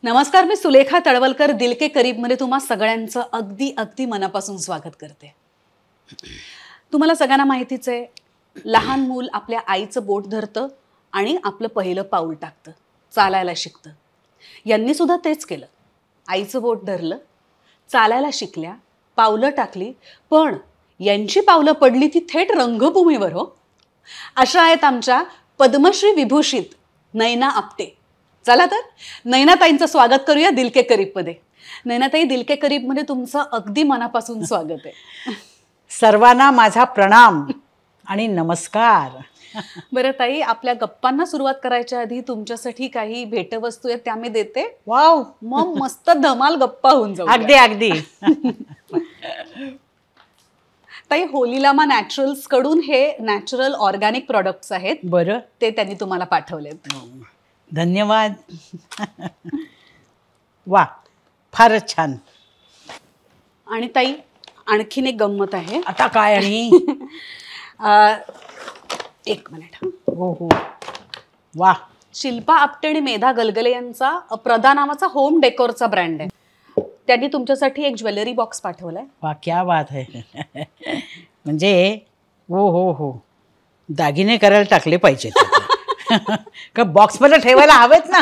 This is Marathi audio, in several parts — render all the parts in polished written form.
नमस्कार, मी सुलेखा तळवलकर दिल के करीब मध्ये तुम्हा सगळ्यांचं अगदी अगदी मनापासून स्वागत करते. तुम्हाला सगळ्यांना माहितीच आहे, लहान मूल आपल्या आईचं बोट धरतं आणि आपलं पहिलं पाऊल टाकतं, चालायला शिकतं. यांनी सुद्धा तेच केलं. आईचं बोट धरलं, चालायला शिकल्या, पावलं टाकली. पण यांची पावलं पडली ती थेट रंगभूमीवर. हो, अशा आहेत आमच्या पद्मश्री विभूषित नैना आपटे. चला तर नैनाताईंचं स्वागत करूया दिल के करीबमध्ये. नैनाताई, दिल के करीबमध्ये तुमचं अगदी मनापासून स्वागत आहे. सर्वांना माझा प्रणाम आणि नमस्कार. बरं ताई, आपल्या गप्पांना सुरुवात करायच्या आधी तुमच्यासाठी काही भेटवस्तू आहेत त्या मी देते. वाव, मग मस्त धमाल गप्पा होऊन जाऊ. अगदी अगदी. ताई, होलीलामा नॅचरल्स कडून हे नॅचरल ऑर्गॅनिक प्रॉडक्ट्स आहेत. बरं, ते त्यांनी तुम्हाला पाठवलेत. धन्यवाद. वा, फारच छान. आणि ताई, आणखीन एक गंमत आहे. आता काय? आणि एक मिनिट. हो हो, वा. शिल्पा आपटे आणि मेधा गलगले यांचा प्रदा नावाचा होम डेकोरचा ब्रँड आहे. त्यांनी तुमच्यासाठी एक ज्वेलरी बॉक्स पाठवलाय. वा, क्या बात आहे. म्हणजे हो हो हो, दागिने करायला टाकले पाहिजे का बॉक्समध्ये ठेवायला हवेत ना.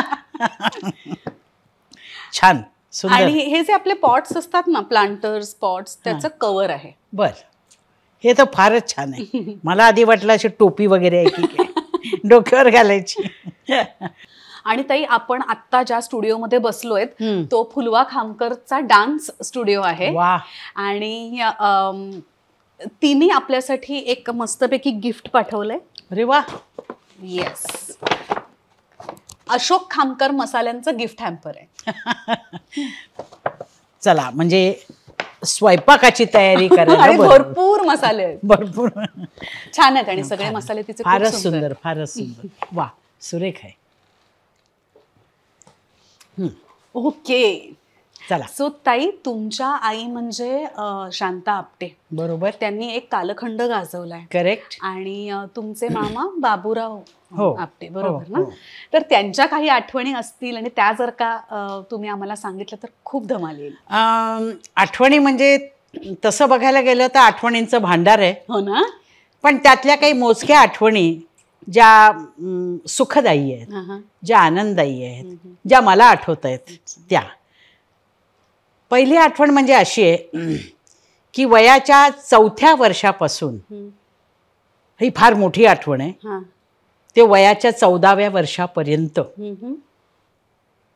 छान, सुंदर. आणि हे जे आपले पॉट्स असतात ना, प्लांटर्स पॉट्स, त्याचं कव्हर आहे. बर, हे तर फारच छान आहे. मला आधी वाटलं अशी टोपी वगैरे आहे की काय, डोक्यावर घालायची. आणि ताई, आपण आत्ता ज्या स्टुडिओमध्ये बसलोय तो फुलवा खामकरचा डान्स स्टुडिओ आहे. वा. आणि तिने आपल्यासाठी एक मस्तपैकी गिफ्ट पाठवलंय. अरे वा. येस, अशोक खामकर मसाल्यांचं गिफ्ट हॅम्पर आहे. चला, म्हणजे स्वयंपाकाची तयारी करायला भरपूर मसाले आहेत. भरपूर छान आहेत आणि सगळे मसाले तिचे फारच सुंदर, फारच सुंदर. वा, सुरेख आहे. ओके, चला. सो ताई, तुमच्या आई म्हणजे शांता आपटे. बरोबर. त्यांनी एक कालखंड गाजवलाय. करेक्ट. आणि तुमचे मामा बाबूराव आपटे, बरोबर ना? हो. तर त्यांच्या काही आठवणी असतील आणि त्या जर का तुम्ही आम्हाला सांगितलं तर खूप धमाल येईल. आठवणी म्हणजे तसं बघायला गेलं तर आठवणींचं भांडार आहे. हो ना? पण त्यातल्या काही मोजक्या आठवणी ज्या सुखदायी आहेत, ज्या आनंददायी आहेत, ज्या मला आठवत आहेत त्या. पहिली आठवण म्हणजे अशी आहे की वयाच्या 4थ्या वर्षापासून, ही फार मोठी आठवण आहे, ते वयाच्या 14व्या वर्षापर्यंत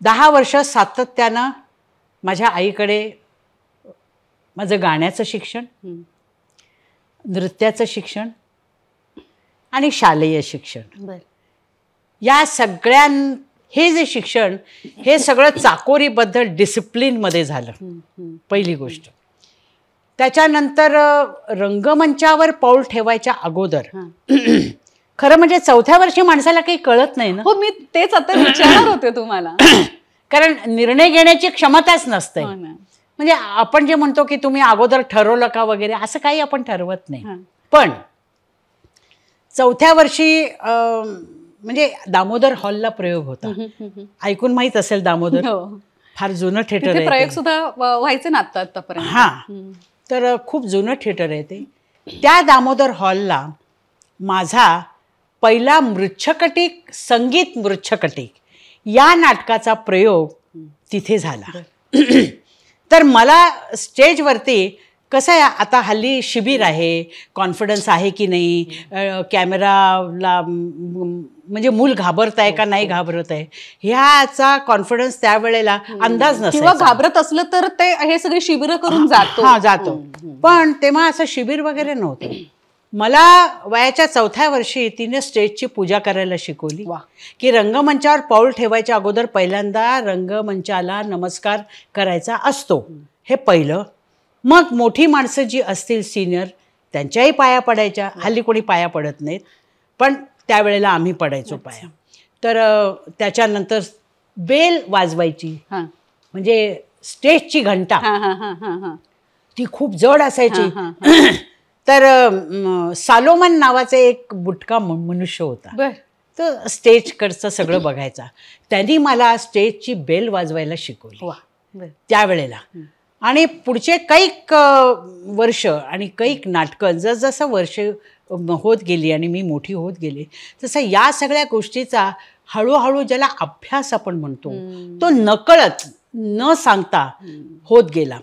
10 वर्ष सातत्यानं माझ्या आईकडे माझं गाण्याचं शिक्षण, नृत्याचं शिक्षण आणि शालेय शिक्षण, या हे जे शिक्षण, हे सगळं चाकोरीबद्ध डिसिप्लिनमध्ये झालं. पहिली गोष्ट. त्याच्यानंतर रंगमंचावर पाऊल ठेवायच्या अगोदर, खरं म्हणजे 4थ्या वर्षी माणसाला काही कळत नाही ना. हो, मी तेच आता विचारणार होते तुम्हाला. कारण निर्णय घेण्याची क्षमताच नसते. म्हणजे आपण जे म्हणतो की तुम्ही अगोदर ठरवलं का वगैरे, असं काही आपण ठरवत नाही. पण 4थ्या वर्षी म्हणजे दामोदर हॉलला प्रयोग होता. ऐकून माहित असेल दामोदर, फार जुनं थिएटर आहे. प्रयोग सुद्धा व्हायचे ना आतापर्यंत. हा, तर खूप जुनं थिएटर आहे ते. त्या दामोदर हॉलला माझा पहिला मृच्छकटिक, संगीत मृच्छकटिक या नाटकाचा प्रयोग तिथे झाला. तर मला स्टेजवरती कसं आहे, आता हल्ली शिबिर आहे, कॉन्फिडन्स आहे की नाही, कॅमेराला म्हणजे मूल घाबरत आहे का नाही घाबरत आहे, ह्याचा कॉन्फिडन्स त्यावेळेला अंदाज नसतो. किंवा घाबरत असलं तर ते हे सगळे शिबिर करून जातो. पण तेव्हा असं शिबिर वगैरे नव्हतं. मला वयाच्या 4थ्या वर्षी तिने स्टेजची पूजा करायला शिकवली की रंगमंचावर पाऊल ठेवायच्या अगोदर पहिल्यांदा रंगमंचाला नमस्कार करायचा असतो, हे पहिलं. मग मोठी माणसं जी असतील सिनियर, त्यांच्याही पाया पडायच्या. हल्ली कोणी पाया पडत नाहीत, पण त्यावेळेला आम्ही पडायचो पाया. तर त्याच्यानंतर बेल वाजवायची, म्हणजे स्टेजची घंटा, ती खूप जड असायची. तर सालोमन नावाचे एक बुटका मनुष्य होता. तर स्टेजकडचं सगळं बघायचा. त्यांनी मला स्टेजची बेल वाजवायला शिकवली त्यावेळेला. आणि पुढचे कैक वर्ष आणि कैक नाटकं जसं वर्ष होत गेली आणि मी मोठी होत गेली तसं या सगळ्या गोष्टीचा हळूहळू ज्याला अभ्यास आपण म्हणतो तो नकळत न सांगता होत गेला.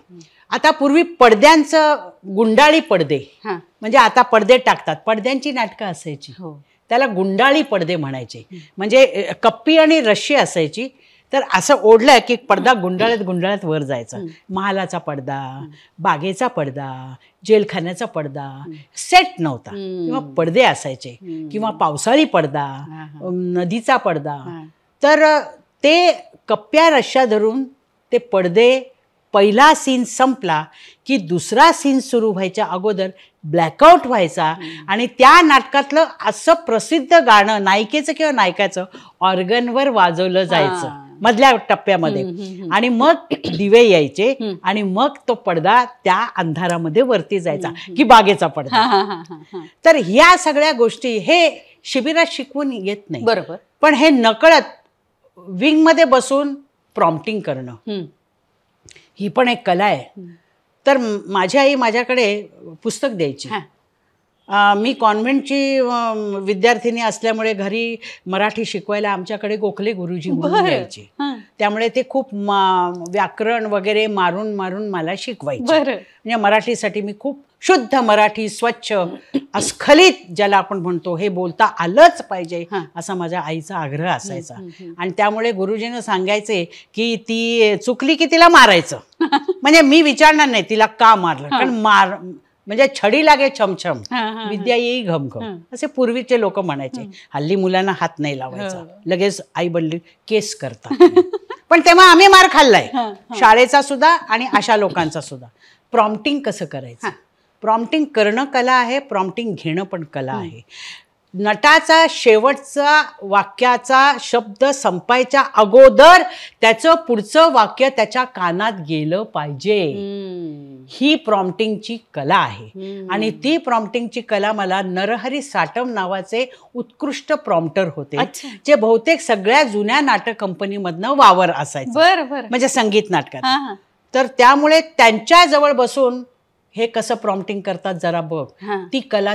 आता पूर्वी पडद्यांचं गुंडाळी पडदे म्हणजे आता पडदे टाकतात, पडद्यांची नाटकं असायची, त्याला गुंडाळी पडदे म्हणायचे. म्हणजे कप्पी आणि रश्शी असायची, तर असं ओढलं की पडदा गुंडाळत गुंडाळत वर जायचा. महालाचा पडदा, बागेचा पडदा, जेलखान्याचा पडदा, सेट नव्हता किंवा पडदे असायचे, किंवा पावसाळी पडदा, नदीचा पडदा. तर ते कप्प्या रश्श्या धरून ते पडदे, पहिला सीन संपला की दुसरा सीन सुरू व्हायच्या अगोदर ब्लॅकआउट व्हायचा आणि त्या नाटकातलं असं प्रसिद्ध गाणं नायिकेचं किंवा नायकाचं ऑर्गनवर वाजवलं जायचं मधल्या टप्प्यामध्ये. आणि मग दिवे यायचे आणि मग तो पडदा त्या अंधारामध्ये वरती जायचा की बागेचा पडदा. तर ह्या सगळ्या गोष्टी हे शिबिरात शिकवून येत नाही. बरोबर. पण हे नकळत विंगमध्ये बसून प्रॉम्प्टिंग करणं ही पण एक कला आहे. तर माझी आई माझ्याकडे पुस्तक द्यायची. मी कॉन्व्हेंटची विद्यार्थिनी असल्यामुळे घरी मराठी शिकवायला आमच्याकडे गोखले गुरुजी म्हणून यायचे. त्यामुळे ते खूप व्याकरण वगैरे मारून मारून मला शिकवायचे. म्हणजे मराठीसाठी मी खूप शुद्ध मराठी, स्वच्छ, अस्खलित ज्याला आपण म्हणतो, हे बोलता आलंच पाहिजे असा माझ्या आईचा आग्रह असायचा. आणि त्यामुळे गुरुजींना सांगायचे की ती चुकली की तिला मारायचं. म्हणजे मी विचारणार नाही तिला का मारलं, कारण म्हणजे छडी लागे छमछम, विद्या येई घमघम, असे पूर्वीचे लोक म्हणायचे. हल्ली मुलांना हात नाही लावायचा, लगेच आई बनली केस करतात. पण तेव्हा आम्ही मार खाल्लाय, शाळेचा सुद्धा आणि अशा लोकांचा सुद्धा. प्रॉम्प्टिंग कसं करायचं, प्रॉम्प्टिंग करणं कला आहे, प्रॉम्प्टिंग घेणं पण कला आहे. नटाचा शेवटचा वाक्याचा शब्द संपायच्या अगोदर त्याचं पुढचं वाक्य त्याच्या कानात गेलं पाहिजे, ही प्रॉम्प्टिंगची कला आहे. आणि ती प्रॉम्प्टिंगची कला मला नरहरी साटम नावाचे उत्कृष्ट प्रॉम्प्टर होते, जे बहुतेक सगळ्या जुन्या नाटक कंपनीमधनं वावर असायचं, म्हणजे संगीत नाटकात. तर त्यामुळे त्यांच्या जवळ बसून हे कसं प्रॉम्प्टिंग करतात जरा बघ, ती कला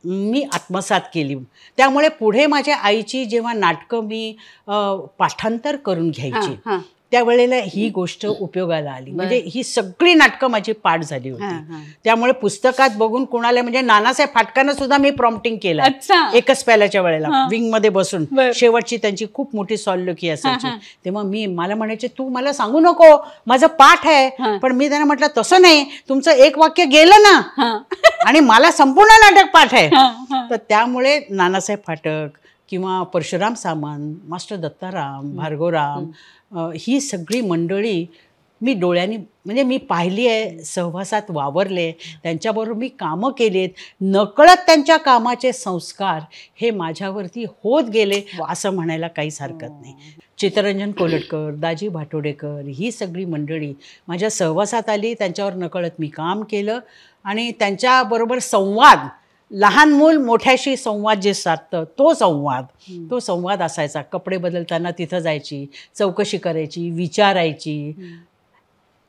मी आत्मसात केली. त्यामुळे पुढे माझ्या आईची जेव्हा नाटकं मी पाठांतर करून घ्यायची त्यावेळेला ही गोष्ट उपयोगाला आली. म्हणजे ही सगळी नाटकं माझी पाठ झाली होती. त्यामुळे पुस्तकात बघून कुणाला, म्हणजे नानासाहेब फाटकानं सुद्धा मी प्रॉम्प्टिंग केलं एकच प्याल्याच्या वेळेला विंग मध्ये बसून. शेवटची त्यांची खूप मोठी सॉल्युकी असायची, तेव्हा मला म्हणायचे तू मला सांगू नको, माझं पाठ आहे. पण मी त्यांना म्हटलं तसं नाही, तुमचं एक वाक्य गेलं ना आणि मला संपूर्ण नाटक पाठ आहे. तर त्यामुळे नानासाहेब फाटक किंवा परशुराम सामंत, मास्टर दत्ताराम, भार्गवराम, ही सगळी मंडळी मी डोळ्यांनी, म्हणजे मी पाहिली आहे, सहवासात वावरले, त्यांच्याबरोबर मी कामं केलीत. नकळत त्यांच्या कामाचे संस्कार हे माझ्यावरती होत गेले असं म्हणायला काहीच हरकत नाही. चित्तरंजन कोलटकर, दाजी भाटोडेकर, ही सगळी मंडळी माझ्या सहवासात आली, त्यांच्यावर नकळत मी काम केलं. आणि त्यांच्याबरोबर संवाद, लहान मूल मोठ्याशी संवाद जे साधतं तो संवाद असायचा. कपडे बदलताना तिथं जायची, चौकशी करायची, विचारायची.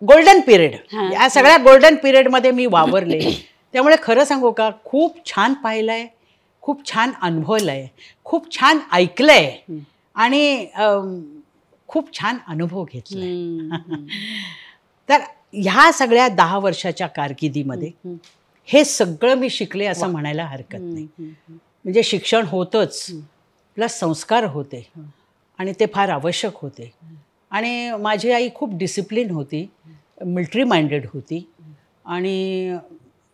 गोल्डन पिरियड, या सगळ्या गोल्डन पिरियडमध्ये मी वावरले. त्यामुळे खरं सांगू का, खूप छान पाहिलंय, खूप छान अनुभवलंय, खूप छान ऐकलंय आणि खूप छान अनुभव घेतलाय. तर ह्या सगळ्या 10 वर्षाच्या कारकिर्दीमध्ये हे सगळं मी शिकले असं म्हणायला हरकत नाही. म्हणजे शिक्षण होतंच, प्लस संस्कार होते आणि ते फार आवश्यक होते. आणि माझी आई खूप डिसिप्लिन होती, मिलिटरी माइंडेड होती आणि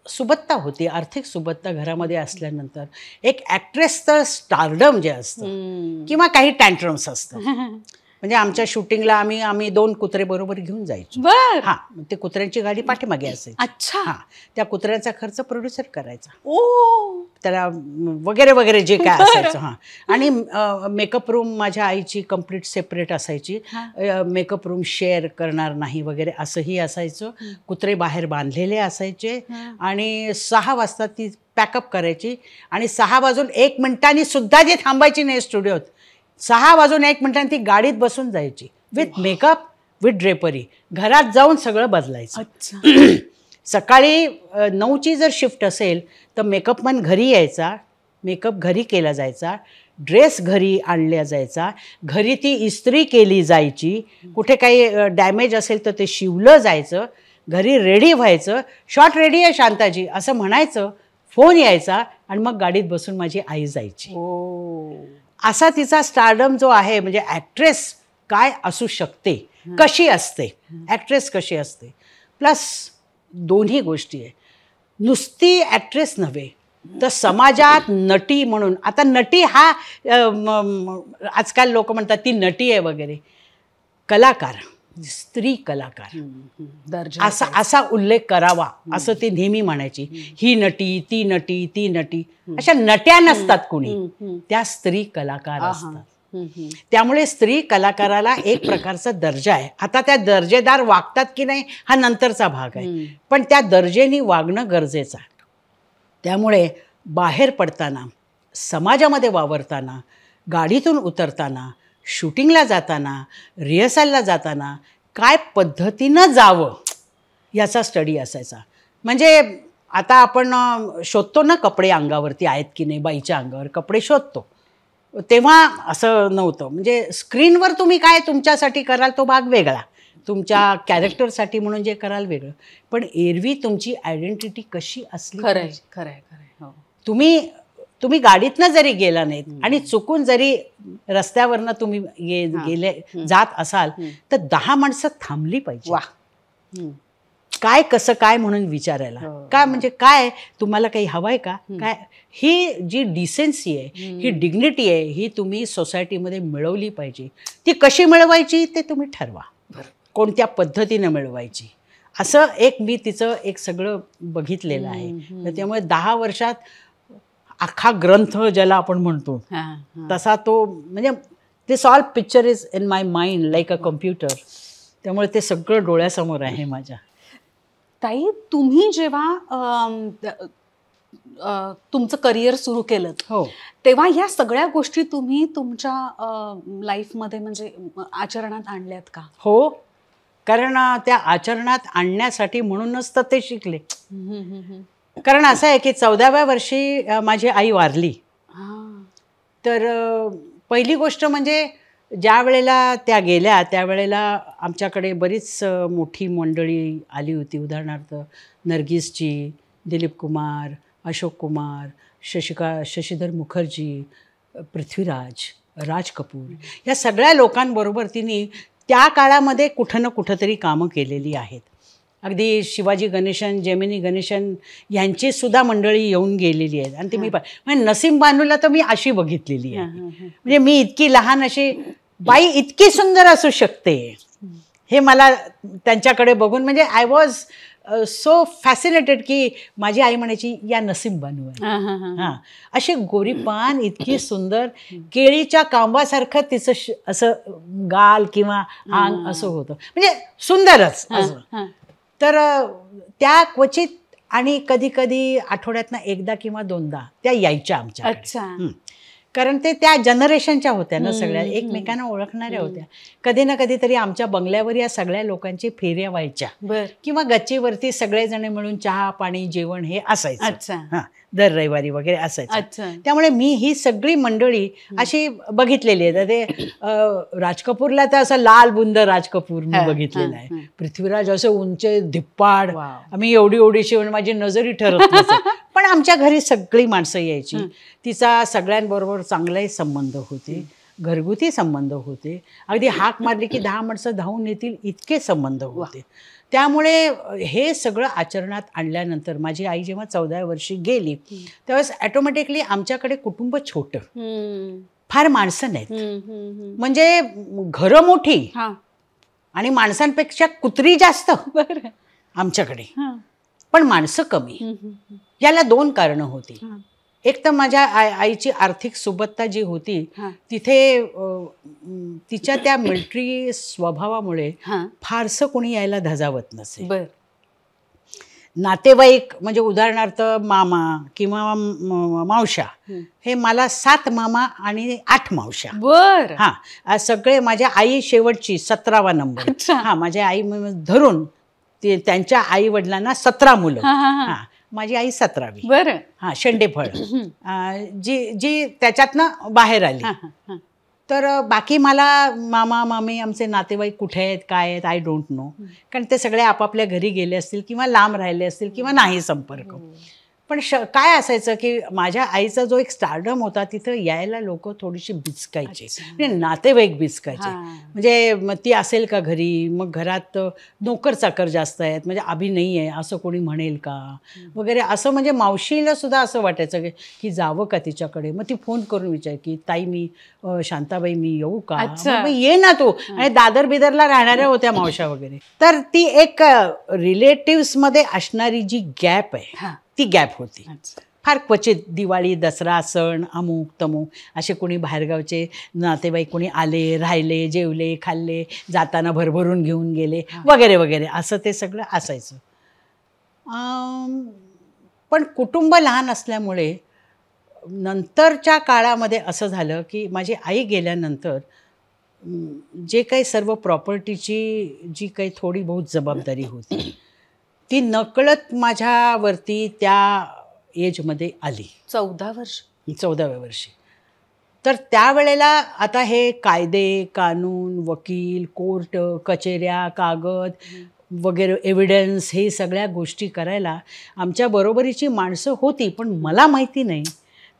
सुबत्ता होती, आर्थिक सुबत्ता घरामध्ये असल्यानंतर. एक ॲक्ट्रेसचं स्टारडम जे असतं किंवा काही टँट्रम्स असतं म्हणजे आमच्या शूटिंगला आम्ही 2 कुत्रे बरोबर घेऊन जायचो. बर. हा, ते कुत्र्यांची गाडी पाठीमागे असायची. अच्छा. हा, त्या कुत्र्यांचा खर्च प्रोड्युसर करायचा, ओ. त्याला वगैरे वगैरे जे काय असायचं. हा, आणि मेकअप रूम माझ्या आईची कम्प्लीट सेपरेट असायची. मेकअप रूम शेअर करणार नाही वगैरे असंही असायचं. कुत्रे बाहेर बांधलेले असायचे आणि 6 वाजता ती पॅकअप करायची आणि 6 वाजून 1 मिनिटांनी सुद्धा जी थांबायची नाही स्टुडिओत, 6 वाजून 1 मिनिटांनी ती गाडीत बसून जायची विथ मेकअप, विथ ड्रेपरी. घरात जाऊन सगळं बदलायचं. अच्छा. सकाळी 9ची जर शिफ्ट असेल तर मेकअपमन घरी यायचा, मेकअप घरी केला जायचा, ड्रेस घरी आणला जायचा, घरी ती इस्त्री केली जायची, कुठे काही डॅमेज असेल तर ते शिवलं जायचं, घरी रेडी व्हायचं, शॉर्ट रेडी आहे शांताजी असं म्हणायचं, फोन यायचा आणि मग गाडीत बसून माझी आई जायची. असा तिचा स्टारडम जो आहे, म्हणजे ॲक्ट्रेस काय असू शकते, कशी असते ॲक्ट्रेस, कशी असते. प्लस दोन्ही गोष्टी आहे, नुसती ॲक्ट्रेस नव्हे तर समाजात नटी म्हणून. आता नटी हा आजकाल लोक म्हणतात ती नटी आहे वगैरे, कलाकार, स्त्री कलाकार असा उल्लेख करावा असं ते नेहमी म्हणायची. ही नटी, ती नटी, ती नटी, अशा नट्या नसतात कुणी, त्या स्त्री कलाकार असतात. त्यामुळे स्त्री कलाकाराला एक प्रकारचा दर्जा आहे. आता त्या दर्जेदार वागतात की नाही हा नंतरचा भाग आहे, पण त्या दर्जेने वागणं गरजेचं आहे. त्यामुळे बाहेर पडताना, समाजामध्ये वावरताना, गाडीतून उतरताना, शूटिंगला जाताना, रिहर्सलला जाताना काय पद्धतीनं जावं याचा स्टडी असायचा. म्हणजे आता आपण शोधतो ना कपडे अंगावरती आहेत की नाही, बाईच्या अंगावर कपडे शोधतो, तेव्हा असं नव्हतं. म्हणजे स्क्रीनवर तुम्ही काय तुमच्यासाठी कराल तो भाग वेगळा, तुमच्या कॅरेक्टरसाठी म्हणून जे कराल वेगळं, पण एरवी तुमची आयडेंटिटी कशी असली. खरंय खरंय खरंय. तुम्ही गाडीतनं जरी गेला नाहीत आणि चुकून जरी रस्त्यावरनं तुम्ही गेले जात असाल तर 10 माणसं थांबली पाहिजे. काय कसं काय म्हणून विचारायला. काय म्हणजे काय तुम्हाला काही हवंय का काय, ही जी डिसेन्सी आहे, ही डिग्निटी आहे, ही तुम्ही सोसायटीमध्ये मिळवली पाहिजे. ती कशी मिळवायची ते तुम्ही ठरवा, कोणत्या पद्धतीनं मिळवायची. असं मी तिचं एक सगळं बघितलेलं आहे. तर त्यामुळे 10 वर्षात अख्खा ग्रंथ ज्याला आपण म्हणतो तसा तो, म्हणजे this all picture is in my mind like a computer. त्यामुळे ते सगळं डोळ्यासमोर आहे माझ्या. ताई, तुम्ही जेव्हा तुमचं करिअर सुरू केलं तेव्हा ह्या सगळ्या गोष्टी तुम्ही तुमच्या लाईफमध्ये म्हणजे आचरणात आणल्यात का? हो, कारण त्या आचरणात आणण्यासाठी म्हणूनच तर ते शिकले. कारण असं आहे की 14व्या वर्षी माझी आई वारली. तर पहिली गोष्ट म्हणजे ज्या वेळेला त्या गेल्या त्यावेळेला आमच्याकडे बरीच मोठी मंडळी आली होती. उदाहरणार्थ नर्गिसजी, दिलीप कुमार, अशोक कुमार, शशिधर मुखर्जी, पृथ्वीराज, राज कपूर, या सगळ्या लोकांबरोबर तिने त्या काळामध्ये कुठं ना कुठंतरी कामं केलेली आहेत. अगदी शिवाजी गणेशन, जेमिनी गणेशन यांची सुद्धा मंडळी येऊन गेलेली आहेत. आणि ती मी म्हणजे नसीम बानूला तर मी अशी बघितलेली आहे. म्हणजे मी इतकी लहान अशी बाई इतकी सुंदर असू शकते हे मला त्यांच्याकडे बघून, म्हणजे आय वॉज सो फॅसिनेटेड की माझी आई म्हणायची या नसीम बानू आहे. हां, अशी गोरीपान, इतकी सुंदर, केळीच्या कांबासारखं तिचं असं गाल किंवा अंग असं होतं, म्हणजे सुंदरच असं. तर त्या क्वचित आणि कधी कधी आठवड्यातनं एकदा किंवा 2दा त्या यायच्या आमच्या. कारण ते त्या जनरेशनच्या होत्या ना, सगळ्या एकमेकांना ओळखणाऱ्या होत्या. कधी ना कधीतरी आमच्या बंगल्यावर या सगळ्या लोकांची फेऱ्या व्हायच्या किंवा गच्चीवरती सगळेजण मिळून चहा पाणी जेवण हे असायचं. हां, दर रविवारी वगैरे असायचं. त्यामुळे मी ही सगळी मंडळी अशी बघितलेली आहे. ते राज कपूरला तर असं लाल बुंद राज कपूर मी बघितलेला आहे. पृथ्वीराज असं उंच धिप्पाड, आम्ही एवढी एवढीशी, माझी नजरही ठरत नसे. पण आमच्या घरी सगळी माणसं यायची. तिचा सगळ्यांबरोबर चांगले संबंध होते, घरगुती संबंध होते. अगदी हाक मारली की 10 माणसं धावून येतील इतके संबंध होते. त्यामुळे हे सगळं आचरणात आणल्यानंतर माझी आई जेव्हा 14व्या वर्षी गेली त्यावेळेस ॲटोमॅटिकली आमच्याकडे कुटुंब छोटं, फार माणसं नाहीत. म्हणजे घरं मोठी हा आणि माणसांपेक्षा कुत्री जास्त बरं आमच्याकडे, हा. पण माणसं कमी. याला 2 कारणं होती. एक तर माझ्या आईची आर्थिक सुबत्ता जी होती हा. तिथे तिच्या त्या मिलिटरी स्वभावामुळे हा. फारसं कोणी यायला धजावत नसे. बर नातेवाईक म्हणजे उदाहरणार्थ मामा किंवा मावशा, हे मला 7 मामा आणि 8 मावशा. बर हा सगळे. माझ्या आई शेवटची 17वा नंबर. अच्छा. हा माझ्या आई धरून ते त्यांच्या आई वडिलांना 17 मुलं. हा, हा, हा. हा माझी आई 17वी. बरं हा शेंडेफळ जी जी त्याच्यातनं बाहेर आली. हा, हा. तर बाकी मला मामा मामी आमचे नातेवाईक कुठे आहेत काय आहेत आय डोंट नो, कारण ते सगळे आपापल्या घरी गेले असतील किंवा लांब राहिले असतील किंवा नाही संपर्क. पण काय असायचं की माझ्या आईचा जो एक स्टारडम होता तिथं यायला लोक थोडीशी बिचकायचे, म्हणजे नातेवाईक बिचकायचे. म्हणजे मग ती असेल का घरी, मग घरात नोकर चाकर जास्त आहेत म्हणजे अभि नाही आहे असं कोणी म्हणेल का वगैरे असं. म्हणजे मावशीला सुद्धा असं वाटायचं की जावं का तिच्याकडे. मग ती फोन करून विचार की ताई मी शांताबाई मी येऊ का, मग ये ना तू. आणि दादर बिदरला राहणाऱ्या होत्या मावशा वगैरे. तर ती एक रिलेटिव्समध्ये असणारी जी गॅप आहे ती गॅप होती. फार क्वचित दिवाळी दसरा सण अमुक तमुक असे कोणी बाहेरगावचे नातेवाईक कोणी आले राहिले जेवले खाल्ले जाताना भरभरून घेऊन गेले वगैरे वगैरे असं ते सगळं असायचं. पण कुटुंब लहान असल्यामुळे नंतरच्या काळामध्ये असं झालं की माझी आई गेल्यानंतर जे काही सर्व प्रॉपर्टीची जी काही थोडी बहुत जबाबदारी होती ती नकळत माझ्यावरती त्या एजमध्ये आली. 14 वर्ष 14व्या वर्षी. तर त्यावेळेला आता हे कायदे कानून वकील कोर्ट कचेऱ्या कागद वगैरे एव्हिडन्स हे सगळ्या गोष्टी करायला आमच्या बरोबरीची माणसं होती, पण मला माहिती नाही.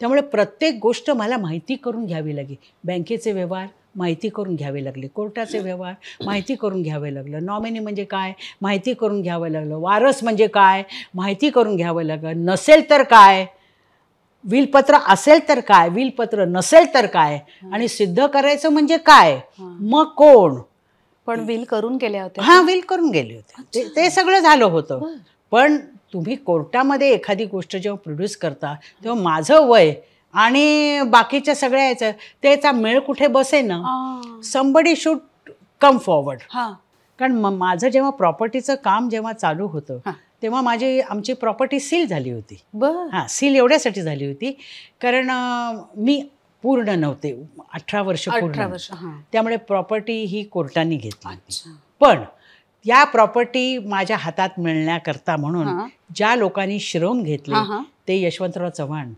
त्यामुळे प्रत्येक गोष्ट मला माहिती करून घ्यावी लागली. बँकेचे व्यवहार माहिती करून घ्यावे लागले, कोर्टाचे व्यवहार माहिती करून घ्यावे लागलं, नॉमिनी म्हणजे काय माहिती करून घ्यावं लागलं, वारस म्हणजे काय माहिती करून घ्यावं लागलं, नसेल तर काय, विलपत्र असेल तर काय, विलपत्र नसेल तर काय, आणि सिद्ध करायचं म्हणजे काय, मग कोण. पण विल करून गेल्या होत्या. हां विल करून गेले होते, ते सगळं झालं होतं. पण तुम्ही कोर्टामध्ये एखादी गोष्ट जेव्हा प्रोड्यूस करता तेव्हा माझं वय आणि बाकीच्या सगळ्या याचं त्याचा मेळ कुठे बसे ना. Somebody should come forward. कारण माझं जेव्हा प्रॉपर्टीचं काम जेव्हा चालू होतं तेव्हा आमची प्रॉपर्टी सील झाली होती. हां सील एवढ्यासाठी झाली होती कारण मी पूर्ण नव्हते, 18 वर्ष पूर्ण, त्यामुळे प्रॉपर्टी ही कोर्टाने घेतली होती. पण या प्रॉपर्टी माझ्या हातात मिळण्याकरता म्हणून ज्या लोकांनी श्रम घेतले ते यशवंतराव चव्हाण,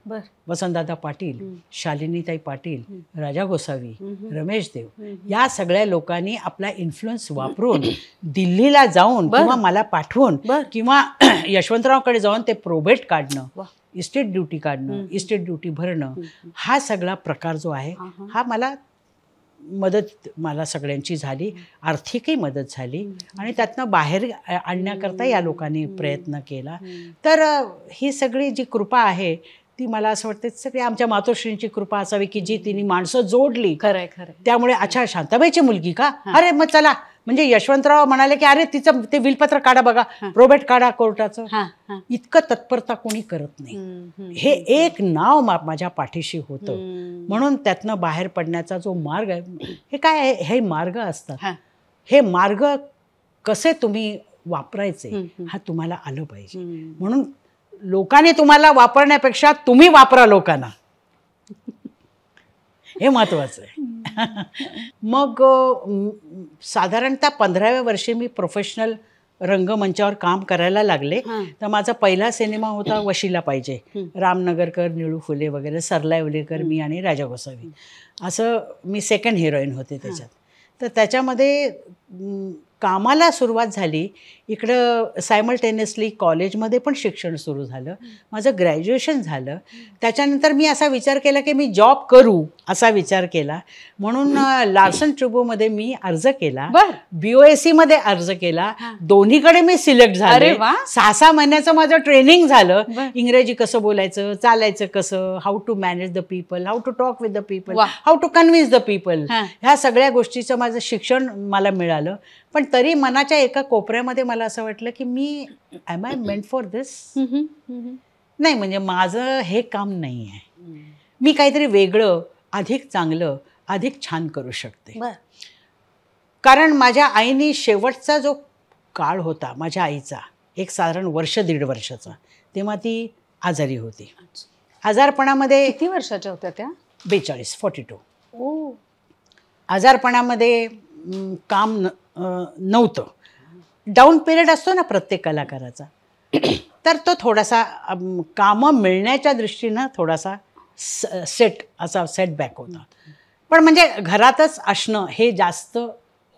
वसंतदादा पाटील, शालिनीताई पाटील, राजा गोसावी, रमेश देव, या सगळ्या लोकांनी आपला इन्फ्लुअन्स वापरून दिल्लीला जाऊन किंवा मला पाठवून किंवा यशवंतरावकडे जाऊन ते प्रोबेट काढणं, इस्टेट ड्युटी काढणं, इस्टेट ड्युटी भरणं, हा सगळा प्रकार जो आहे हा मला सगळ्यांची झाली, आर्थिकही मदत झाली आणि त्यातनं बाहेर आणण्याकरता या लोकांनी प्रयत्न केला. तर ही सगळी जी कृपा आहे ती मला असं वाटतं सगळी आमच्या मातोश्रींची कृपा असावी की जी तिने माणसं जोडली. खरंय खरंय. त्यामुळे अच्छा शांताबाईची मुलगी का, अरे मग चला. म्हणजे यशवंतराव म्हणाले की अरे तिचं ते विलपत्र काढा बघा, प्रोबेट काढा कोर्टाचं. इतकं तत्परता कोणी करत नाही. हे एक नाव माझ्या पाठीशी होतं म्हणून त्यातनं बाहेर पडण्याचा जो मार्ग आहे हे काय आहे, हे मार्ग असतात. हे मार्ग कसे तुम्ही वापरायचे हा तुम्हाला आलं पाहिजे. म्हणून लोकांनी तुम्हाला वापरण्यापेक्षा तुम्ही वापरा लोकांना, हे महत्वाचं आहे. मग साधारणतः 15व्या वर्षी मी प्रोफेशनल रंगमंचावर काम करायला लागले. तर माझा पहिला सिनेमा होता वशिला पाहिजे, रामनगरकर, निळू फुले वगैरे, सरला येवलेकर, मी आणि राजा गोसावी, असं मी सेकंड हिरोईन होते त्याच्यात. तर त्याच्यामध्ये कामाला सुरुवात झाली, इकडं सायमल्टेनियसली कॉलेजमध्ये पण शिक्षण सुरू झालं, माझं ग्रॅज्युएशन झालं. त्याच्यानंतर मी असा विचार केला की मी जॉब करू, असा विचार केला. म्हणून लार्सन ट्रुबोमध्ये मी अर्ज केला, BOSC मध्ये अर्ज केला. दोन्हीकडे मी सिलेक्ट झाले. 6 महिन्याचं माझं ट्रेनिंग झालं. इंग्रजी कसं बोलायचं, चालायचं कसं, how to manage the people, how to talk with the people, how to convince the people, ह्या सगळ्या गोष्टीचं माझं शिक्षण मला मिळालं. पण तरी मनाच्या एका कोपऱ्यामध्ये मला असं वाटलं की मी एम आय मेंट फॉर दिस, नाही म्हणजे माझं हे काम नाही आहे, मी काहीतरी वेगळं, अधिक चांगलं, अधिक छान करू शकते. कारण माझ्या आईने शेवटचा जो काळ होता माझ्या आईचा, एक साधारण 1-1.5 वर्षाचा, तेव्हा ती आजारी होती. आजारपणामध्ये किती वर्षाच्या होत्या त्या? 42. आजारपणामध्ये काम नव्हतं. डाऊन पिरियड असतो ना प्रत्येक कलाकाराचा, तर तो थोडासा कामं मिळण्याच्या दृष्टीनं थोडासा सेटबॅक होता. पण म्हणजे घरातच असणं हे जास्त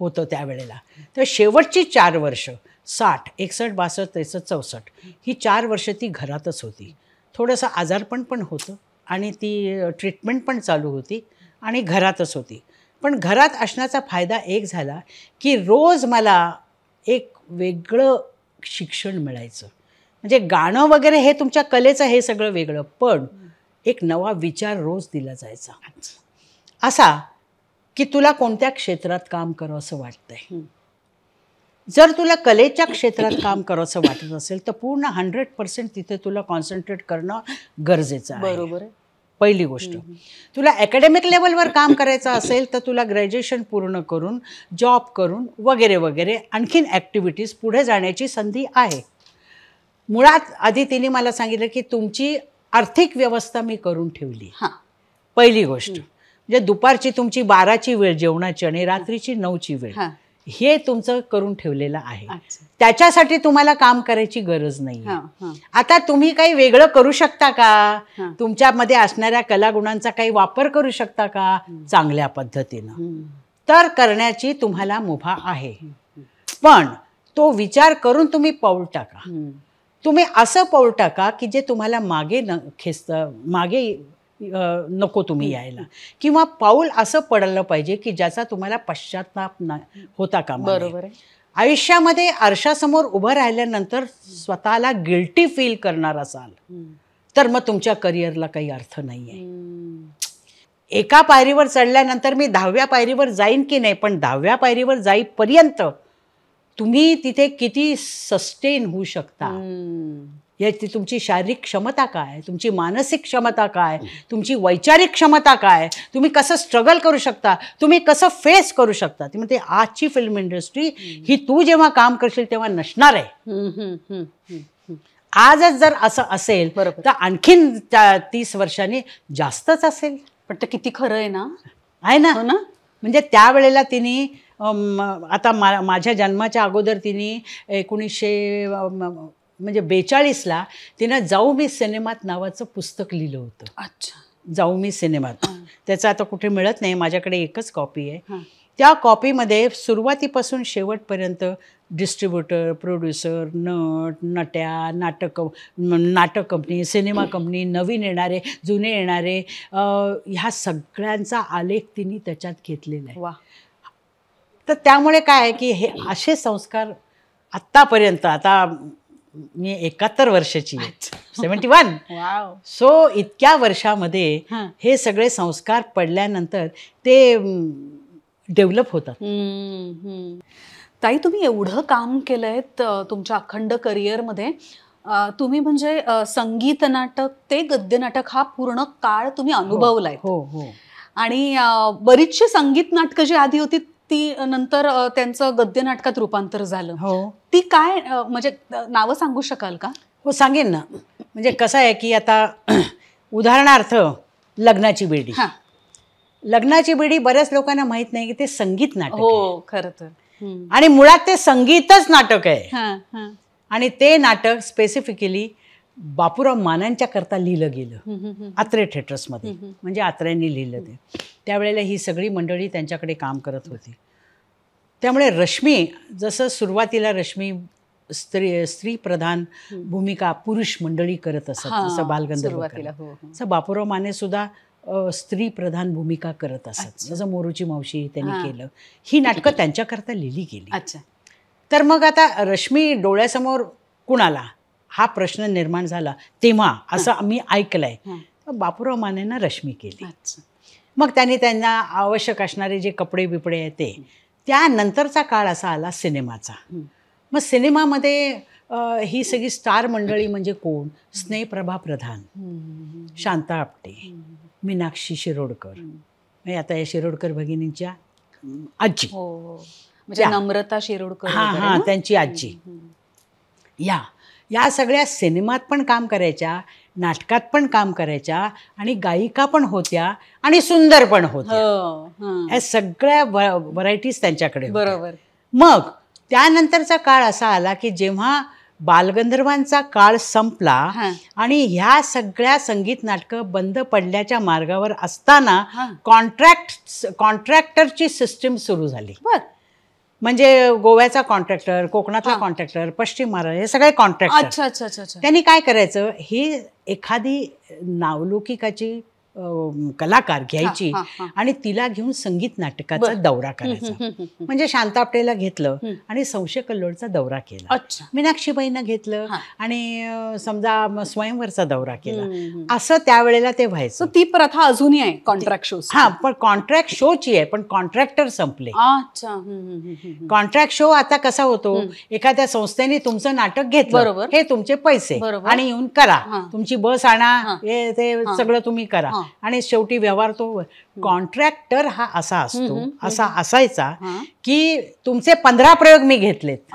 होतं त्यावेळेला. तर शेवटची 4 वर्ष 60, 61, 62, 63, 64 ही 4 वर्ष ती घरातच होती. थोडंसं आजारपण पण होतं आणि ती ट्रीटमेंट पण चालू होती आणि घरातच होती. पण घरात असण्याचा फायदा एक झाला की रोज मला एक वेगळं शिक्षण मिळायचं. म्हणजे गाणं वगैरे हे तुमच्या कलेचं हे सगळं वेगळं, पण एक नवा विचार रोज दिला जायचा, असा की तुला कोणत्या क्षेत्रात काम करावं असं वाटतंय. जर तुला कलेच्या क्षेत्रात काम करावंसं वाटत असेल तर पूर्ण 100% तिथे तुला कॉन्सन्ट्रेट करणं गरजेचं आहे. बरोबर आहे. पहिली गोष्ट. तुला अकॅडमिक लेवलवर काम करायचं असेल तर तुला ग्रॅज्युएशन पूर्ण करून, जॉब करून वगैरे वगैरे आणखीन ॲक्टिव्हिटीज पुढे जाण्याची संधी आहे. मुळात आधी तिने मला सांगितलं की तुमची आर्थिक व्यवस्था मी करून ठेवली. पहिली गोष्ट म्हणजे दुपारची तुमची 12ची वेळ जेवणाची आणि रात्रीची 9ची वेळ, हे तुमचं करून ठेवलेलं आहे. त्याच्यासाठी तुम्हाला काम करायची गरज नाही. आता तुम्ही काही वेगळं करू शकता का, तुमच्यामध्ये असणाऱ्या कलागुणांचा काही वापर करू शकता का चांगल्या पद्धतीनं, तर करण्याची तुम्हाला मुभा आहे. पण तो विचार करून तुम्ही पाऊल टाका. तुम्ही असं पाऊल टाका की जे तुम्हाला मागे मागे नको तुम्ही यायला, किंवा पाऊल असं पडलं पाहिजे की ज्याचा तुम्हाला पश्चाताप होता कामा नये. बरोबर आहे. आयुष्यामध्ये आरशासमोर उभं राहिल्यानंतर स्वतःला गिल्टी फील करणार असाल तर मग तुमच्या करिअरला काही अर्थ नाही आहे. एका पायरीवर चढल्यानंतर मी 10व्या पायरीवर जाईन की नाही, पण 10व्या पायरीवर जाईपर्यंत तुम्ही तिथे किती सस्टेन होऊ शकता, याची तुमची शारीरिक क्षमता काय, तुमची मानसिक क्षमता काय, तुमची वैचारिक क्षमता काय, तुम्ही कसं स्ट्रगल करू शकता, तुम्ही कसं फेस करू शकता. ती म्हणते आजची फिल्म इंडस्ट्री ही तू जेव्हा काम करशील तेव्हा नसणार आहे. आजच जर असं असेल तर आणखीन 30 वर्षांनी जास्तच असेल. पण ते किती खरं आहे ना, आहे ना. म्हणजे त्यावेळेला तिने आता माझ्या जन्माच्या अगोदर तिने 1942ला तिनं जाऊ मी सिनेमात नावाचं पुस्तक लिहिलं होतं. अच्छा. जाऊ मी सिनेमात. त्याचं आता कुठे मिळत नाही, माझ्याकडे एकच कॉपी आहे. त्या कॉपीमध्ये सुरुवातीपासून शेवटपर्यंत डिस्ट्रीब्युटर, प्रोड्युसर, नट्या, नाटक कंपनी, सिनेमा कंपनी, नवीन येणारे, जुने येणारे, ह्या सगळ्यांचा आलेख तिने त्याच्यात घेतलेला आहे. तर त्यामुळे काय आहे की हे असे संस्कार आत्तापर्यंत, आता मी 71 वर्षाची आहे, 71. सो इतक्या वर्षामध्ये हे सगळे संस्कार पडल्यानंतर ते डेव्हलप होतात. ताई, तुम्ही एवढं काम केलंय तुमच्या अखंड करिअरमध्ये. तुम्ही म्हणजे संगीत नाटक ते गद्य नाटक हा पूर्ण काळ तुम्ही अनुभवलाय. हो. आणि बरीचशी संगीत नाटकं जी आधी होती ती नंतर त्यांचं गद्य नाटकात रूपांतर झालं. हो. ती काय म्हणजे नावं सांगू शकाल का? हो, सांगेन ना. म्हणजे कसं आहे की आता उदाहरणार्थ लग्नाची बेडी. लग्नाची बेडी बऱ्याच लोकांना माहित नाही की ते संगीत नाटक आहे. हो, खरं तर. आणि मुळात ते संगीतच नाटक आहे. आणि ते नाटक स्पेसिफिकली बापूराव मानांच्या करता लिहिलं गेलं आत्रे थिएटर्समध्ये. म्हणजे आत्र्यांनी लिहिलं ते. त्यावेळेला ही सगळी मंडळी त्यांच्याकडे काम करत होती. त्यामुळे रश्मी, जसं सुरुवातीला रश्मी स्त्री प्रधान भूमिका पुरुष मंडळी करत असत, जसं बालगंधर्व, तसं बापूराव माने सुद्धा स्त्री प्रधान भूमिका करत असत, जसं मोरूची मावशी त्यांनी केलं. ही नाटकं त्यांच्याकरता लिहिली गेली. तर मग आता रश्मी डोळ्यासमोर कुणाला हा प्रश्न निर्माण झाला तेव्हा, असं मी ऐकलंय, बापूराव मानेंना रश्मी केली. मग त्यांना आवश्यक असणारे जे कपडे बिपडे आहेत ते. त्यानंतरचा काळ असा आला सिनेमाचा. मग सिनेमामध्ये ही सगळी स्टार मंडळी म्हणजे कोण? स्नेहप्रभा प्रधान, शांता आपटे, मीनाक्षी शिरोडकर, म्हणजे आता या शिरोडकर भगिनींच्या आजी, म्हणजे नम्रता शिरोडकर, त्यांची आजी. या सगळ्या सिनेमात पण काम करायच्या, नाटकात पण काम करायच्या, आणि गायिका पण होत्या आणि सुंदर पण होत्या. या सगळ्या व्हरायटीज त्यांच्याकडे. बरोबर. मग त्यानंतरचा काळ असा आला की जेव्हा बालगंधर्वांचा काळ संपला आणि ह्या सगळ्या संगीत नाटकं बंद पडल्याच्या मार्गावर असताना कॉन्ट्रॅक्टरची सिस्टीम सुरू झाली. म्हणजे गोव्याचा कॉन्ट्रॅक्टर, कोकणातला कॉन्ट्रॅक्टर, पश्चिम महाराष्ट्र, हे सगळे कॉन्ट्रॅक्टर. त्यांनी काय करायचं, ही एखादी नावलौकिकाची कलाकार घ्यायची आणि तिला घेऊन संगीत नाटकाचा दौरा करायचा. म्हणजे शांता आपटेला घेतलं आणि संशय कल्लोळचा दौरा केला, मीनाक्षीबाईंना घेतलं आणि समजा स्वयंवरचा दौरा केला, असं त्यावेळेला ते व्हायचं. ती प्रथा अजूनही आहे कॉन्ट्रॅक्ट शो. पण कॉन्ट्रॅक्ट शोची आहे, पण कॉन्ट्रॅक्टर संपले. कॉन्ट्रॅक्ट शो आता कसा होतो, एखाद्या संस्थेने तुमचं नाटक घेतलं, हे तुमचे पैसे आणि येऊन करा, तुमची बस आणा, हे ते सगळं तुम्ही करा, आणि शेवटी व्यवहार तो. कॉन्ट्रॅक्टर हा असा असतो, असा असायचा की तुमचे 15 प्रयोग मी घेतलेत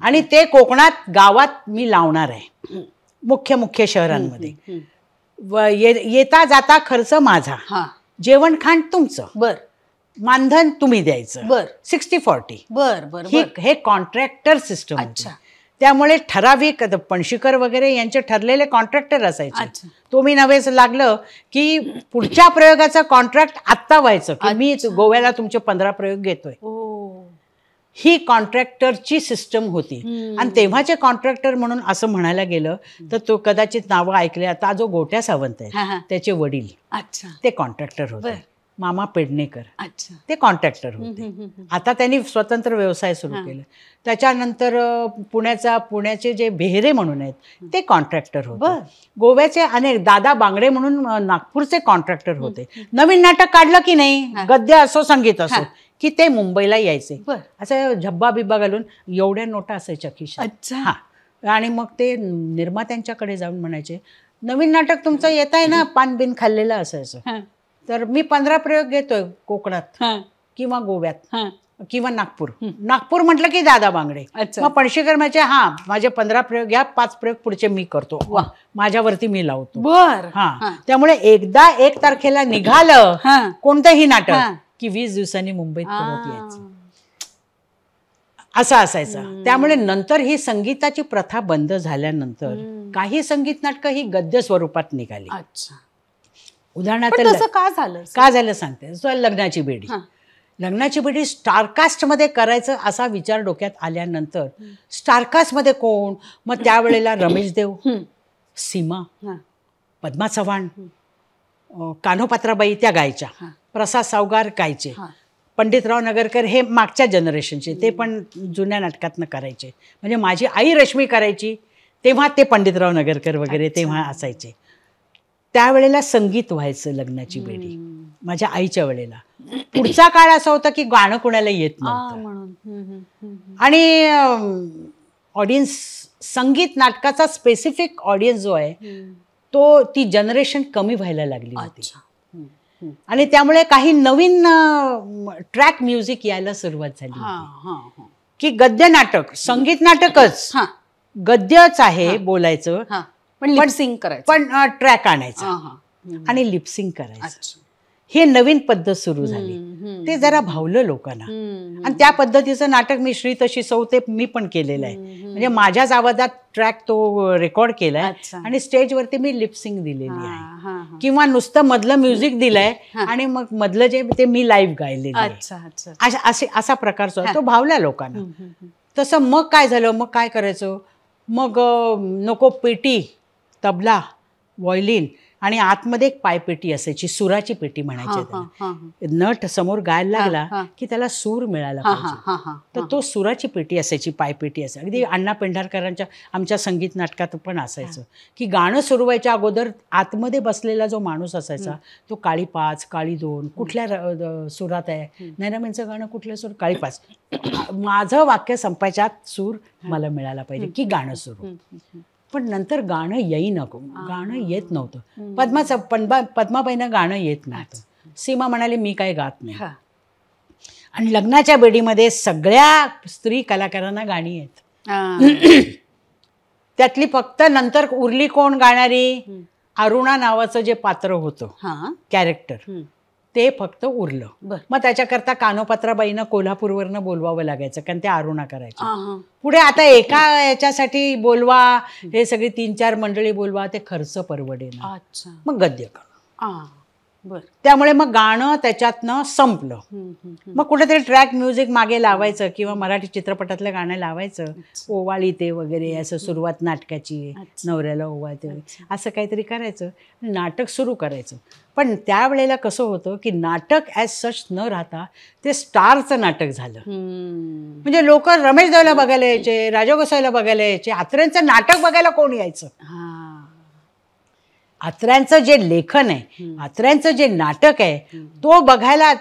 आणि ते कोकणात गावात मी लावणार आहे, मुख्य शहरांमध्ये. येता जाता खर्च माझा, जेवण खाण तुमचं, मानधन तुम्ही द्यायचं, 60-40. हे कॉन्ट्रॅक्टर सिस्टम. त्यामुळे ठराविक पणशीकर वगैरे यांचे ठरलेले कॉन्ट्रॅक्टर असायचे. तो मी नव्हेच लागलं की पुढच्या प्रयोगाचा कॉन्ट्रॅक्ट आत्ता व्हायचं की मी गोव्याला तुमचे 15 प्रयोग घेतोय. ही कॉन्ट्रॅक्टरची सिस्टम होती. आणि तेव्हाचे कॉन्ट्रॅक्टर म्हणून असं म्हणायला गेलं तर तो कदाचित नावं ऐकले, आता जो गोट्या सावंत आहे त्याचे वडील ते कॉन्ट्रॅक्टर होते, मामा पेडणेकर, ते कॉन्ट्रॅक्टर होते. आता त्यांनी स्वतंत्र व्यवसाय सुरू केला. त्याच्यानंतर पुण्याचे जे बेहरे म्हणून आहेत ते कॉन्ट्रॅक्टर होते. गोव्याचे अनेक, दादा बांगडे म्हणून नागपूरचे कॉन्ट्रॅक्टर होते. नवीन नाटक काढलं की नाही, गद्य असो संगीत असो, की ते मुंबईला यायचे. असं झब्बा बिब्बा घालून, एवढ्या नोटा असायच्या खिशात. आणि मग ते निर्मात्यांच्याकडे जाऊन म्हणायचे, नवीन नाटक तुमचं येत आहे ना, पान बिन खाल्लेलं असायचं, तर मी 15 प्रयोग घेतोय कोकणात किंवा गोव्यात किंवा नागपूर म्हटलं की दादा बांगडे. मग पणशीकर म्हणजे माझे 15 प्रयोग घ्या, 5 प्रयोग पुढचे मी करतो, माझ्यावरती मी लावतो. त्यामुळे एकदा 1 तारखेला निघालं कोणतंही नाटक की 20 दिवसांनी मुंबईत परत यायचं, असं असायचं. त्यामुळे नंतर ही संगीताची प्रथा बंद झाल्यानंतर काही संगीत नाटकं ही गद्य स्वरूपात निघाली. उदाहरणार्थ का झालं सांगते. लग्नाची बेडी स्टारकास्टमध्ये करायचं असा विचार डोक्यात आल्यानंतर स्टारकास्टमध्ये कोण, मग त्यावेळेला रमेश देव, सीमा, पद्मा चव्हाण, कान्होपात्राबाई त्या गायच्या, प्रसाद सावगार गायचे, पंडितराव नगरकर हे मागच्या जनरेशनचे, ते पण जुन्या नाटकातनं करायचे. म्हणजे माझी आई रश्मी करायची तेव्हा ते पंडितराव नगरकर वगैरे तेव्हा असायचे. त्यावेळेला संगीत व्हायचं लग्नाची बेडी माझ्या आईच्या वेळेला. पुढचा काळ असा होता की गाणं कोणाला येत नव्हतं आणि ऑडियन्स, संगीत नाटकाचा स्पेसिफिक ऑडियन्स जो आहे तो ती जनरेशन कमी व्हायला लागली होती आणि त्यामुळे काही नवीन ट्रॅक म्युझिक यायला सुरुवात झाली की गद्य नाटक, संगीत नाटकच, गद्यच आहे बोलायचं, पण लिपसिंग करायचं, पण ट्रॅक आणायचा आणि लिपसिंग करायचं. ही नवीन पद्धत सुरू झाली. ते जरा भावलं लोकांना. आणि त्या पद्धतीचं नाटक मी श्री तशी सौ ते मी पण केलेलं आहे. म्हणजे माझ्याच आवाजात ट्रॅक तो रेकॉर्ड केलाय आणि स्टेजवरती मी लिपसिंग दिलेली आहे किंवा नुसतं मधलं म्युझिक दिलंय आणि मग मधलं जे ते मी लाईव्ह गायलेलं आहे. असा प्रकारचा तो भावला लोकांना. तसं मग काय झालं, मग काय करायचं, मग नको पेटी, तबला, व्हायोलिन आणि आतमध्ये एक पायपेटी असायची, सुराची पेटी म्हणायची त्याला. नट समोर गायला लागला की त्याला सूर मिळाला पाहिजे, तर तो सुराची पेटी असायची, पायपेटी असायची. अगदी अण्णा पेंढारकरांच्या आमच्या संगीत नाटकात पण असायचं की गाणं सुरू व्हायच्या अगोदर आतमध्ये बसलेला जो माणूस असायचा तो काळी 5, काळी 2, कुठल्या सुरात आहे, नैनामींचं गाणं कुठल्या सूर, काळी 5, माझं वाक्य संपायच्या आत सूर मला मिळाला पाहिजे की गाणं सुरू. पण नंतर गाणं येई नको, गाणं येत नव्हतं. पद्माबाईंना गाणं येत नव्हतं. सीमा म्हणाली मी काय गात नाही. आणि लग्नाच्या बेडीमध्ये सगळ्या स्त्री कलाकारांना गाणी आहेत. त्यातली फक्त नंतर उरली कोण गाणारी, अरुणा नावाचं जे पात्र होतं कॅरेक्टर ते फक्त उरलं. मग त्याच्याकरता कानोपात्राबाईनं कोल्हापूरवरनं बोलवावं लागायचं कारण ते अरुणा करायचं. पुढे आता एका याच्यासाठी बोलवा, हे सगळी 3-4 मंडळी बोलवा, ते खर्च परवडेना. मग गद्य करा. त्यामुळे मग गाणं त्याच्यातनं संपलं. मग कुठेतरी ट्रॅक म्युझिक मागे लावायचं किंवा मराठी चित्रपटातलं गाणं लावायचं, ओवाळी ते वगैरे, असं सुरुवात नाटकाची, नवऱ्याला ओवाळते, असं काहीतरी करायचं, नाटक सुरू करायचं. पण त्यावेळेला कसं होतं की नाटक ॲज सच न राहता ते स्टारचं नाटक झालं. म्हणजे लोक रमेश देवला बघायला यायचे, राजा गोसावीला बघायला यायचे, अत्र्यांचं नाटक बघायला कोण यायचं. अत्र्यांचं जे लेखन आहे, अत्र्यांचं जे नाटक आहे, तो बघायला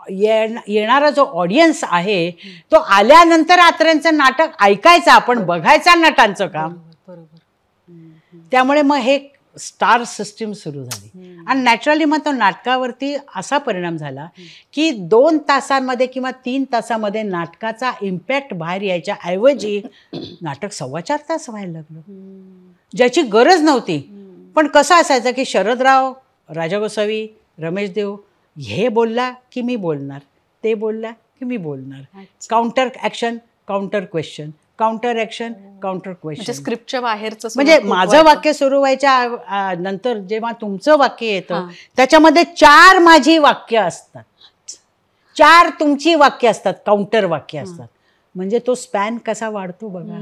येणारा जो ऑडियन्स आहे तो आल्यानंतर अत्र्यांचं नाटक ऐकायचं, आपण बघायचं नटांचं काम. त्यामुळे मग हे स्टार सिस्टीम सुरू झाली. आणि नॅचरली मग तो नाटकावरती असा परिणाम झाला की 2 तासांमध्ये किंवा 3 तासामध्ये नाटकाचा इम्पॅक्ट बाहेर यायच्या ऐवजी नाटक 4.25 तास व्हायला लागलं, ज्याची गरज नव्हती. पण कसं असायचं की शरदराव, राजा गोसावी, रमेश देव हे बोलला की मी बोलणार, ते बोलला की मी बोलणार. Counter action, counter question, counter action, counter question. स्क्रिप्टच्या बाहेरचं म्हणजे माझं वाक्य सुरू व्हायच्या नंतर जेव्हा तुमचं वाक्य येतं त्याच्यामध्ये 4 माझी वाक्य असतात, 4 तुमची वाक्य असतात, काउंटर वाक्य असतात. म्हणजे तो स्पॅन कसा वाढतो बघा.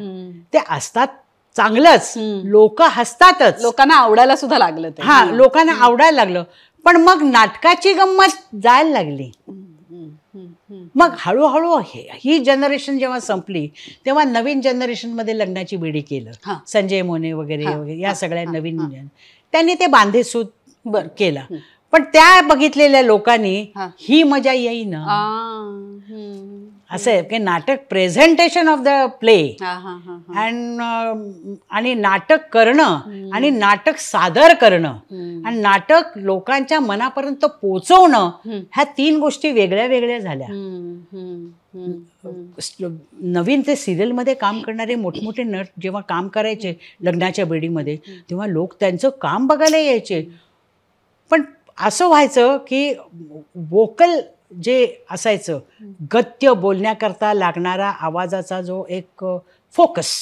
ते असतात चांगलंच, लोक हसतातच, लोकांना आवडायला सुद्धा लागलं ते. लोकांना आवडायला लागलं. पण मग नाटकाची गंमत जायला लागली. मग हळूहळू ही जनरेशन जेव्हा संपली तेव्हा नवीन जनरेशनमध्ये लग्नाची बेडी केलं, संजय मोने वगैरे वगैरे या सगळ्या नवीन त्यांनी ते बांधेसूद केला. पण त्या बघितलेल्या लोकांनी ही मजा येईना. असं आहे की नाटक प्रेझेंटेशन ऑफ द प्ले आणि नाटक करणं आणि नाटक सादर करणं आणि नाटक लोकांच्या मनापर्यंत पोचवणं, ह्या 3 गोष्टी वेगळ्या वेगळ्या झाल्या. नवीन ते सिरियलमध्ये काम करणारे मोठमोठे नट जेव्हा काम करायचे लग्नाच्या बेडीमध्ये तेव्हा लोक त्यांचं काम बघायला यायचे. पण असं व्हायचं की वोकल जे असायचं, गद्य बोलण्याकरता लागणारा आवाजाचा जो एक फोकस,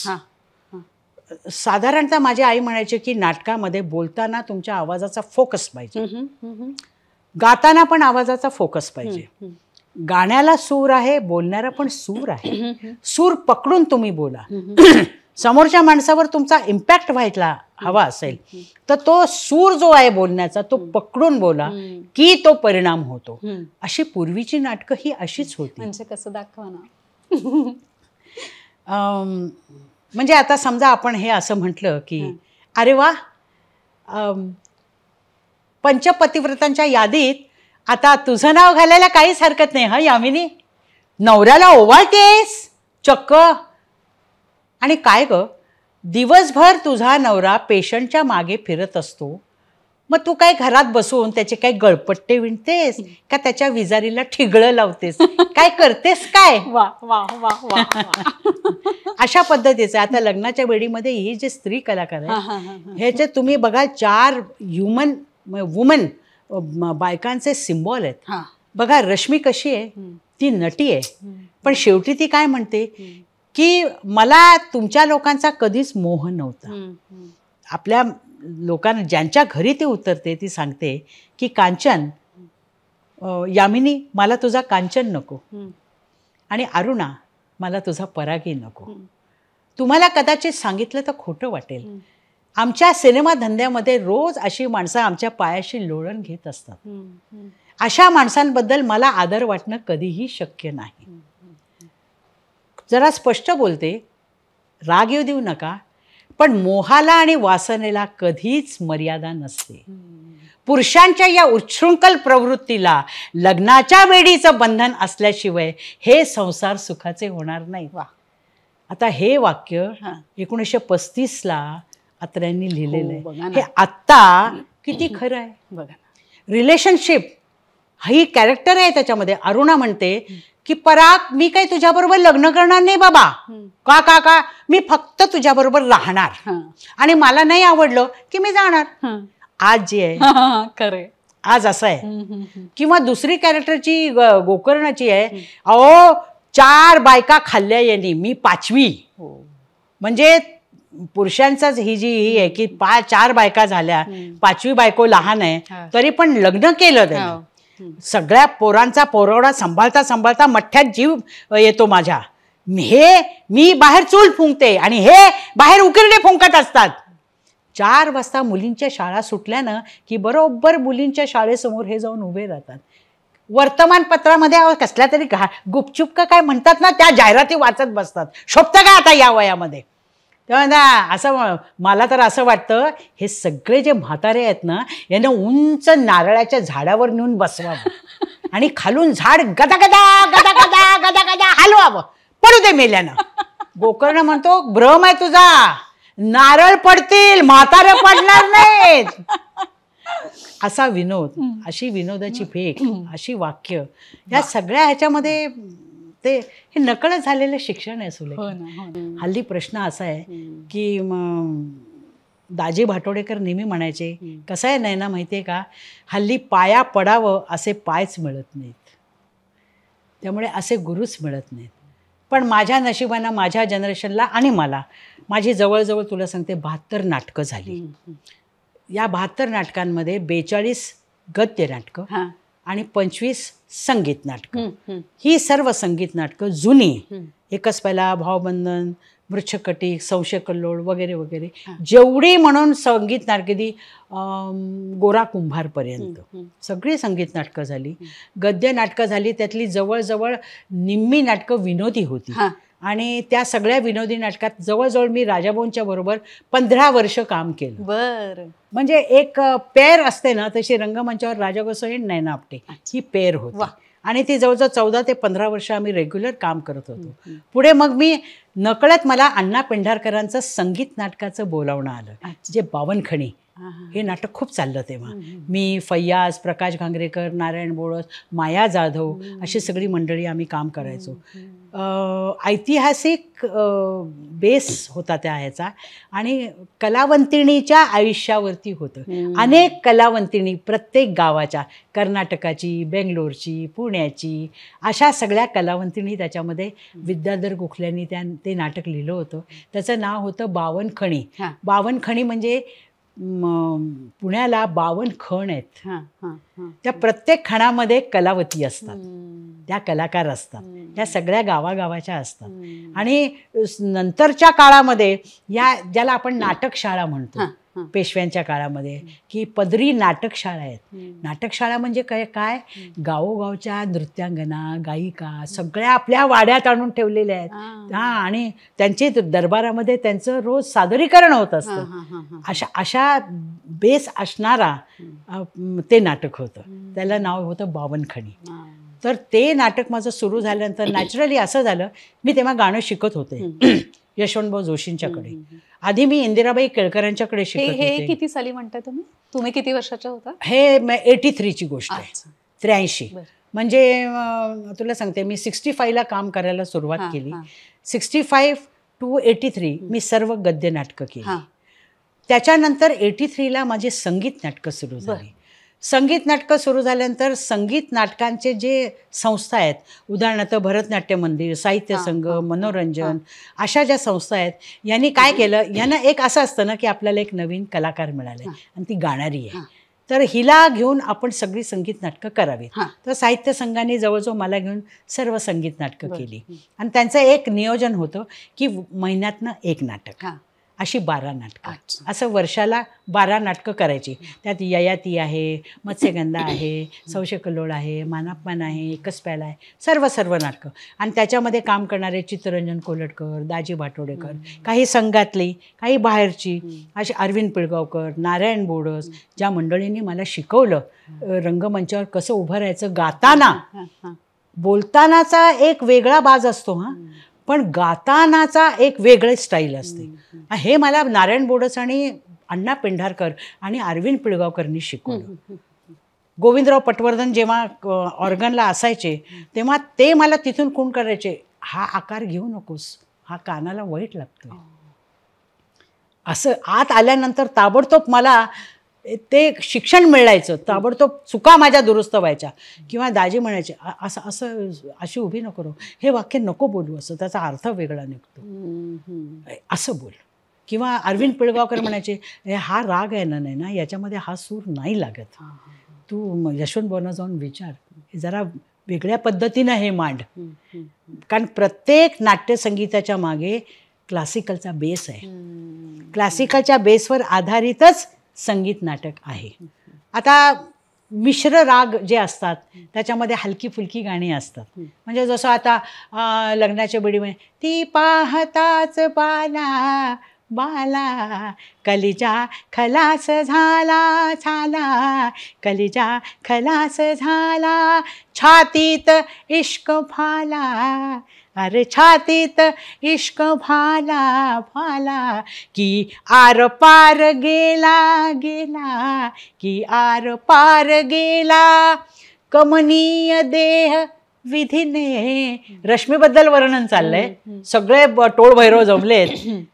साधारणतः माझी आई म्हणायची की नाटकामध्ये बोलताना तुमच्या आवाजाचा फोकस पाहिजे, गाताना पण आवाजाचा फोकस पाहिजे. गाण्याला सूर आहे, बोलणारा पण सूर आहे. सूर पकडून तुम्ही बोला. समोरच्या माणसावर तुमचा इम्पॅक्ट व्हायला हवा असेल तर तो सूर जो आहे बोलण्याचा तो पकडून बोला की तो परिणाम होतो. अशी पूर्वीची नाटकं ही अशीच होती. म्हणजे कसं दाखवा ना. म्हणजे आता समजा आपण हे असं म्हटलं की अरे वा, पंचपतिव्रतांच्या यादीत आता तुझं नाव घालायला काहीच हरकत नाही. हा यामिनी, नवऱ्याला ओवाळतेस चक्क. आणि काय ग, दिवसभर तुझा नवरा पेशंटच्या मागे फिरत असतो, मग तू काय घरात बसून त्याचे काही गळपट्टे विणतेस का त्याच्या विजारीला ठिगळं लावतेस, काय करतेस काय? वा वा वा वा. अशा पद्धतीचं आता लग्नाच्या वेळीमध्ये ही जे स्त्री कलाकार आहे ह्याचे तुम्ही बघा 4 वुमन बायकांचे सिम्बॉल आहेत. हा. बघा रश्मी कशी आहे, ती नटी आहे, पण शेवटी ती काय म्हणते की मला तुमच्या लोकांचा कधीच मोह नव्हता. आपल्या लोकांना ज्यांच्या घरी ती उतरते ती सांगते की कांचन, यामिनी मला तुझा कांचन नको, आणि अरुणा मला तुझा परागी नको. तुम्हाला कदाचित सांगितलं तर खोटं वाटेल, आमच्या सिनेमा धंद्यामध्ये रोज अशी माणसं आमच्या पायाशी लोळण घेत असतात. अशा माणसांबद्दल मला आदर वाटणं कधीही शक्य नाही. जरा स्पष्ट बोलते, राग येऊ देऊ नका, पण मोहाला आणि वासनेला कधीच मर्यादा नसते. पुरुषांच्या या उच्छृंखल प्रवृत्तीला लग्नाच्या वेळीचं बंधन असल्याशिवाय हे संसार सुखाचे होणार नाही. आता हे वाक्य 1935ला अत्र्यांनी लिहिलेलं आहे. हे आत्ता किती खरं आहे बघा. रिलेशनशिप ही कॅरेक्टर आहे त्याच्यामध्ये. अरुणा म्हणते की पराग, मी काही तुझ्याबरोबर लग्न करणार नाही बाबा. का का का मी फक्त तुझ्याबरोबर राहणार, आणि मला नाही आवडलं की मी जाणार. आज जे आहे खरे, आज असं आहे. किंवा दुसरी कॅरेक्टरची गोकर्णाची आहे, अहो 4 बायका खाल्ल्या यांनी, मी 5वी. म्हणजे पुरुषांचाच ही जी आहे की 4 बायका झाल्या, 5वी बायको लहान आहे, तरी पण लग्न केलं त्याने. सगळ्या पोरांचा पोरवडा सांभाळता सांभाळता मठ्ठ्यात जीव येतो माझ्या. मी बाहेर चूल फुंकते आणि हे बाहेर उकिरडे फुंकत असतात. 4 वाजता मुलींच्या शाळा सुटल्यानं की बरोबर मुलींच्या शाळेसमोर हे जाऊन उभे राहतात. वर्तमानपत्रामध्ये कसल्या तरी गुपचूप का काय म्हणतात ना, त्या जाहिराती वाचत बसतात. शोभतं का आता या वयामध्ये? तेव्हा असं मला तर असं वाटतं, हे सगळे जे म्हातारे आहेत ना, यांना उंच नारळाच्या झाडावर नेऊन बसवावं आणि खालून झाड गदा गदा गदा गदा गदा गदा हलवावं, पडू दे मेल्यानं. गोकर्ण म्हणतो, भ्रम आहे तुझा, नारळ पडतील, म्हातारे पडणार नाहीत. असा विनोद, अशी विनोदाची फेक, अशी वाक्य, या सगळ्या ह्याच्यामध्ये ते हे नकळत झालेलं शिक्षण आहे सुले. हल्ली प्रश्न असा आहे की दाजी भाटोडेकर नेहमी म्हणायचे, कसं आहे नैना माहिती आहे का, हल्ली पाया पडावं असे पायच मिळत नाहीत, त्यामुळे असे गुरुच मिळत नाहीत. पण माझ्या नशिबानं माझ्या जनरेशनला आणि मला, माझी जवळजवळ तुला सांगते 72 नाटकं झाली. या 72 नाटकांमध्ये 42 गद्य नाटकं आणि 25 संगीत नाटकं. ही सर्व संगीत नाटकं जुनी, एकच पहिला, भावबंधन, मृच्छकटिक, संशय कल्लोळ वगैरे वगैरे, जेवढी म्हणून संगीत नाटकं ती गोरा कुंभारपर्यंत सगळी संगीत नाटकं झाली. गद्य नाटकं झाली, त्यातली जवळजवळ निम्मी नाटकं विनोदी होती. आणि त्या सगळ्या विनोदी नाटकात जवळजवळ मी राजाभाऊंच्या बरोबर 15 वर्ष काम केलं. बरं. म्हणजे एक पेर असते ना, तशी रंगमंचावर राजा गोसावी नैना आपटे ही पेर होती. आणि ती जवळजवळ 14 ते 15 वर्ष आम्ही रेग्युलर काम करत होतो. पुढे मग मी नकळत मला अण्णा पेंढारकरांचं संगीत नाटकाचं बोलावणं आलं, जे बावनखणी. हे नाटक खूप चाललं तेव्हा. मी, फैयाज, प्रकाश घांगरेकर, नारायण बोळस, माया जाधव अशी सगळी मंडळी आम्ही काम करायचो. ऐतिहासिक बेस होता त्या ह्याचा, आणि कलावंतिणीच्या आयुष्यावरती होतं. अनेक कलावंतिणी प्रत्येक गावाच्या, कर्नाटकाची, बेंगलोरची, पुण्याची, अशा सगळ्या कलावंतिणी त्याच्यामध्ये विद्याधर गोखल्यांनी ते नाटक लिहिलं होतं. त्याचं नाव होतं बावनखणी. बावनखणी म्हणजे पुण्याला 52 खण आहेत. त्या प्रत्येक खणामध्ये कलावती असतात, त्या कलाकार असतात, त्या सगळ्या गावागावाच्या असतात. आणि नंतरच्या काळामध्ये या ज्याला आपण नाटकशाळा म्हणतो, पेशव्यांच्या काळामध्ये, की पदरी नाटकशाळा आहेत. नाटकशाळा म्हणजे काय, गावोगावच्या नृत्यांगना, गायिका सगळ्या आपल्या वाड्यात आणून ठेवलेल्या आहेत. आणि त्यांचे दरबारामध्ये त्यांचं रोज सादरीकरण होत असतं. अशा बेस असणारा ते नाटक होतं. त्याला नाव होतं बावनखणी. तर ते नाटक माझं सुरू झाल्यानंतर नॅचरली असं झालं, मी तेव्हा गाणं शिकत होते यशवंतभाऊ जोशींच्याकडे. आधी मी इंदिराबाई केळकरांच्याकडे शिकत होते. हे किती साली म्हणताय तुम्ही किती वर्षाच्या होता? हे 83ची गोष्ट आहे. 83. म्हणजे तुला सांगते, मी 65ला काम करायला सुरुवात केली. 65 to 83 मी सर्व गद्य नाटकं केली. त्याच्यानंतर 83ला माझी संगीत नाटकं सुरू झाली. संगीत नाटकं सुरू झाल्यानंतर संगीत नाटकांचे जे संस्था आहेत, उदाहरणार्थ भरतनाट्य मंदिर, साहित्य संघ, मनोरंजन, अशा ज्या संस्था आहेत, यांनी काय केलं, यांना एक असं असतं ना की आपल्याला एक नवीन कलाकार मिळाले आणि ती गाणारी आहे, तर हिला घेऊन आपण सगळी संगीत नाटकं करावीत. तर साहित्य संघाने जवळजवळ मला घेऊन सर्व संगीत नाटकं केली आणि त्यांचं एक नियोजन होतं की महिन्यातनं एक नाटक, अशी 12 नाटकं, असं वर्षाला 12 नाटकं करायची. त्यात ययाती आहे, मत्स्यगंधा आहे, संशयकल्लोळ आहे, मानापमान आहे, एकच प्याला आहे, सर्व नाटकं. आणि त्याच्यामध्ये काम करणारे चित्तरंजन कोलटकर, दाजी भाटोडेकर, काही संघातली, काही बाहेरची, अशी अरविंद पिळगावकर, नारायण बोडस, ज्या मंडळींनी मला शिकवलं रंगमंचावर कसं उभं राहायचं. गाताना, बोलतानाचा एक वेगळा बाज असतो पण गातानाचा एक वेगळी स्टाईल असते. हे मला नारायण बोडस आणि अण्णा पेंढारकर आणि अरविंद पिळगावकरांनी शिकवलं. गोविंदराव पटवर्धन जेव्हा ऑर्गनला असायचे तेव्हा ते मला तिथून खूण करायचे, हा आकार घेऊ नकोस, हा कानाला वाईट लागतो. असं आत आल्यानंतर ताबडतोब मला ते शिक्षण मिळायचं, ताबडतोब चुका माझ्या दुरुस्त व्हायच्या. किंवा दाजी म्हणायचे अशी उभी नको करू, हे वाक्य नको बोलू, असं त्याचा अर्थ वेगळा निघतो, असं बोल. किंवा अरविंद पिळगावकर म्हणायचे हा राग आहे ना, याच्यामध्ये हा सूर नाही लागत, तू यशवंत बोलणं जाऊन विचार, जरा वेगळ्या पद्धतीनं हे मांड. कारण प्रत्येक नाट्यसंगीताच्या मागे क्लासिकलचा बेस आहे, क्लासिकलच्या बेसवर आधारितच संगीत नाटक आहे. आता मिश्र राग जे असतात त्याच्यामध्ये हलकी फुलकी गाणी असतात. म्हणजे जसं आता लग्नाच्या बेडीमध्ये ती पाहताच बाला बाला कलिजा खलास झाला झाला, कलिजा खलास झाला, छातीत इश्क भाला, अरे छातीत इश्क भाला भाला, की आर पार गेला गेला, की आर पार गेला, कमनीय देह विधीने. रश्मीबद्दल वर्णन चाललंय, सगळे टोळ भैरव जमलेत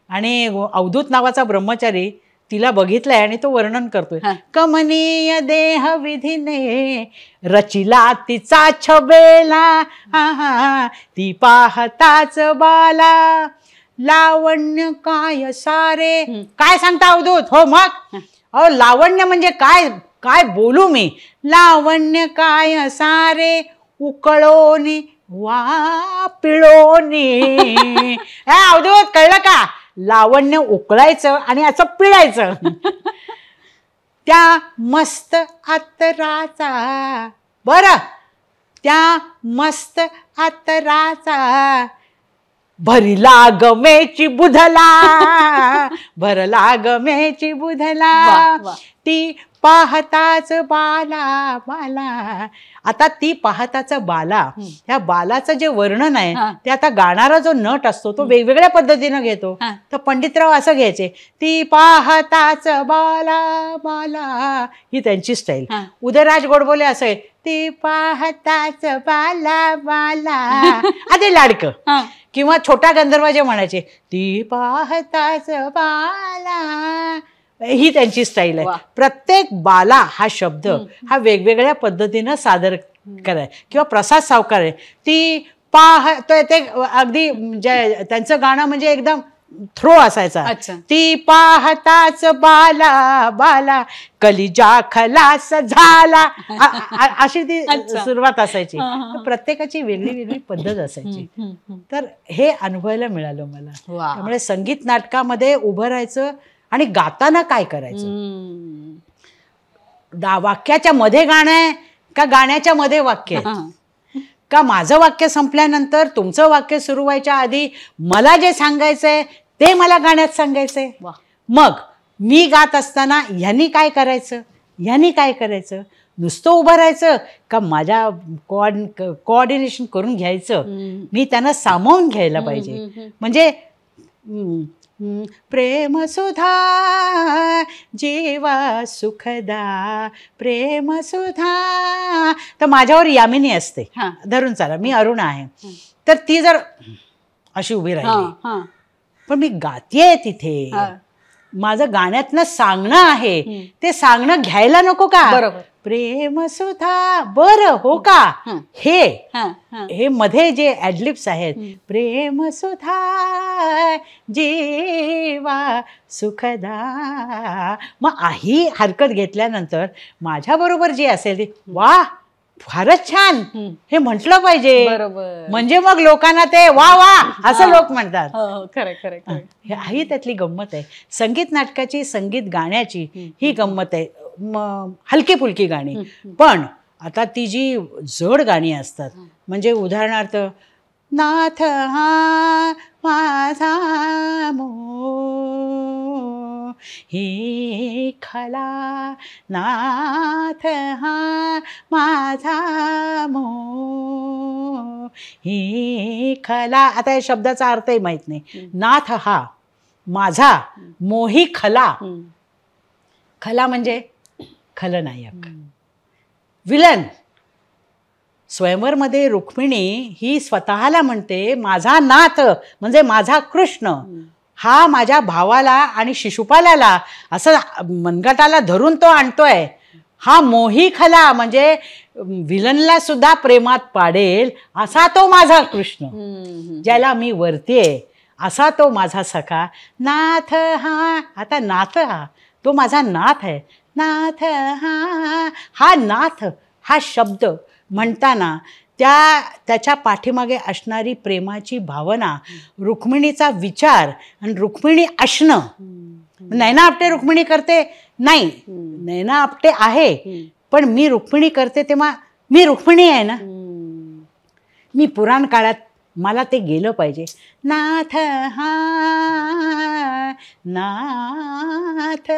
आणि अवधूत नावाचा ब्रह्मचारी तिला बघितलंय आणि तो वर्णन करतोय. कमनीय देह विधीने रचिला तिचा छबेला, ती पाहताच बाला, लावण्य काय सारे. काय सांगता अवधूत? हो मग अहो लावण्य म्हणजे काय, काय बोलू मी. लावण्य काय सारे उकळोनी वा पिळोनी. अवधूत कळलं का? लावण्य उकळायचं आणि असं पिळायचं. त्या मस्त अत्तराचा, बरं त्या मस्त अत्तराचा भरला गमेची बुधला, भरला गमेची बुधला, ती पाहताच बाला बाला. आता ती पाहताच बाला, ह्या बालाचं जे वर्णन आहे ते आता गाणारा जो नट असतो तो वेगवेगळ्या पद्धतीनं घेतो. तर पंडितराव असं घ्यायचे, ती पाहताच बाला बाला, ही त्यांची स्टाईल. उदयराज गोडबोले असं आहे, ती पाहताच बाला बाला, आधी लाडकं. किंवा छोटा गंधर्व जे म्हणायचे, ती पाहताच बाला, ही त्यांची स्टाईल आहे. प्रत्येक बाला हा शब्द हा वेगवेगळ्या पद्धतीनं सादर कराय. किंवा प्रसाद सावकार आहे, ती तो ते अगदी त्यांचं गाणं म्हणजे एकदम थ्रो असायचा. ती पाहताच बाला बाला कलिजा खलास झाला, अशी ती सुरुवात असायची. प्रत्येकाची वेगळी वेगळी पद्धत असायची. तर हे अनुभवायला मिळालं मला. त्यामुळे संगीत नाटकामध्ये उभं राहायचं आणि गाताना काय करायचं. वाक्याच्या मध्ये गाणं आहे का गाण्याच्या मध्ये वाक्य आहे, का माझं वाक्य संपल्यानंतर तुमचं वाक्य सुरू व्हायच्या आधी मला जे सांगायचंय ते मला गाण्यात सांगायचंय. मग मी गात असताना ह्यांनी काय करायचं, ह्यांनी काय करायचं, नुसतं उभं राहायचं का माझ्या कोऑर्डिनेशन करून घ्यायचं, मी त्यांना सामावून घ्यायला पाहिजे. म्हणजे प्रेम सुधा जीवा सुखदा, प्रेम सुधा. तर माझ्यावर यामिनी असते, धरून चाला मी अरुणा आहे, तर ती जर अशी उभी राहिली पण मी गातेय तिथे, माझं गाण्यातनं सांगणं आहे, ते सांगणं घ्यायला नको का. प्रेम सुधा. बरं हो का, हं. हे मध्ये जे ऍडलिप्स आहेत, प्रेम सुधा जीवा सुखदा. मग ही हरकत घेतल्यानंतर माझ्या बरोबर जे असेल ते वा फारच छान हे म्हटलं पाहिजे. बरोबर. म्हणजे मग लोकांना ते वा वा असं लोक म्हणतात. खरं खरं खरं. ही त्यातली गंमत आहे. संगीत नाटकाची, संगीत गाण्याची ही गंमत आहे. हलकी फुलकी गाणी. पण आता ती जी जड गाणी असतात, म्हणजे उदाहरणार्थ नाथ हा माझा ही खला, नाथ हा माझा ही खला. आता या शब्दाचा अर्थही माहित नाही. नाथ हा माझा मोही खला. खला म्हणजे खलनायक, विलन. स्वयंवरमध्ये रुक्मिणी ही स्वतःला म्हणते माझा नाथ म्हणजे माझा कृष्ण हा माझ्या भावाला आणि शिशुपालाला असं मनगटाला धरून तो आणतोय. हा मोही खला म्हणजे विलनला सुद्धा प्रेमात पाडेल असा तो माझा कृष्ण, ज्याला मी वरतीये असा तो माझा सखा. नाथ हा, आता नाथ हा तो माझा नाथ आहे. नाथ हा नाथ हा शब्द म्हणताना त्याच्या पाठीमागे असणारी प्रेमाची भावना, रुक्मिणीचा विचार आणि रुक्मिणी असणं. नैना आपटे रुक्मिणी करते नाही, नैना आपटे आहे, पण मी रुक्मिणी करते तेव्हा मी रुक्मिणी आहे ना. मी पुराण काळात मला ते गेलं पाहिजे. नाथ हा, नाथ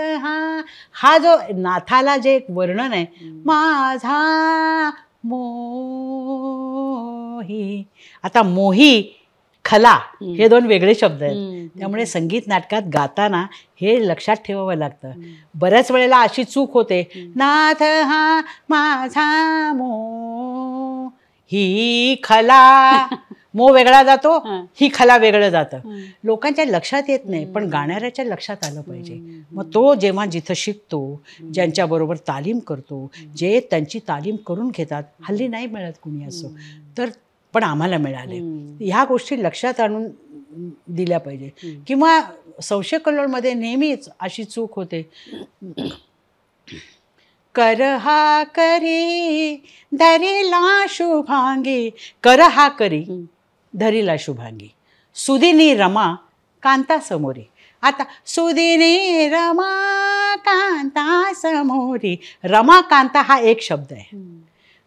हा जो नाथाला जे एक वर्णन आहे, माझा मोही. आता मोही खला हे दोन वेगळे शब्द आहेत. त्यामुळे संगीत नाटकात गाताना हे लक्षात ठेवावं लागतं. बऱ्याच वेळेला अशी चूक होते, नाथ हा माझा ही खला, मो वेगळा जातो, ही खला वेगळं जातं. लोकांच्या लक्षात येत नाही, पण गाणाऱ्याच्या लक्षात आलं पाहिजे. मग तो जेव्हा जिथं शिकतो, ज्यांच्याबरोबर तालीम करतो, जे त्यांची तालीम करून घेतात, हल्ली नाही मिळत कुणी असं तर, पण आम्हाला मिळाले. ह्या गोष्टी लक्षात आणून दिल्या पाहिजे. किंवा संशय कल्लोळमध्ये नेहमीच अशी चूक होते, कर हा करी धरिला शुभांगी. कर हा करी धरिला शुभांगी. सुदिनी रमा कांता समोरी. आता सुदिनी रमा कांता समोरी. रमा कांता हा एक शब्द आहे.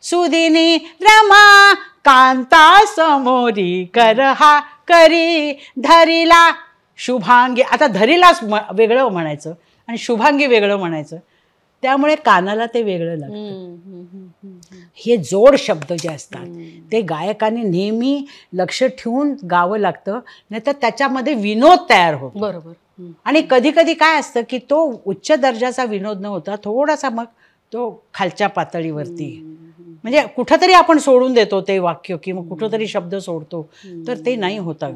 सुदिनी रमा कांता समोरी. कर हा करी धरिला शुभांगी. आता धरिला वेगळं म्हणायचं आणि शुभांगी वेगळं म्हणायचं, त्यामुळे कानाला ते वेगळं लागतं. हे जोड शब्द जे असतात ते गायकांनी नेहमी लक्ष ठेवून गावं लागतं, नाहीतर त्याच्यामध्ये विनोद तयार होतो. बरोबर. आणि कधी कधी काय असतं की तो उच्च दर्जाचा विनोद न होता थोडासा मग तो खालच्या पातळीवरती, म्हणजे कुठंतरी आपण सोडून देतो ते वाक्य किंवा कुठंतरी शब्द सोडतो, तर ते नाही होता.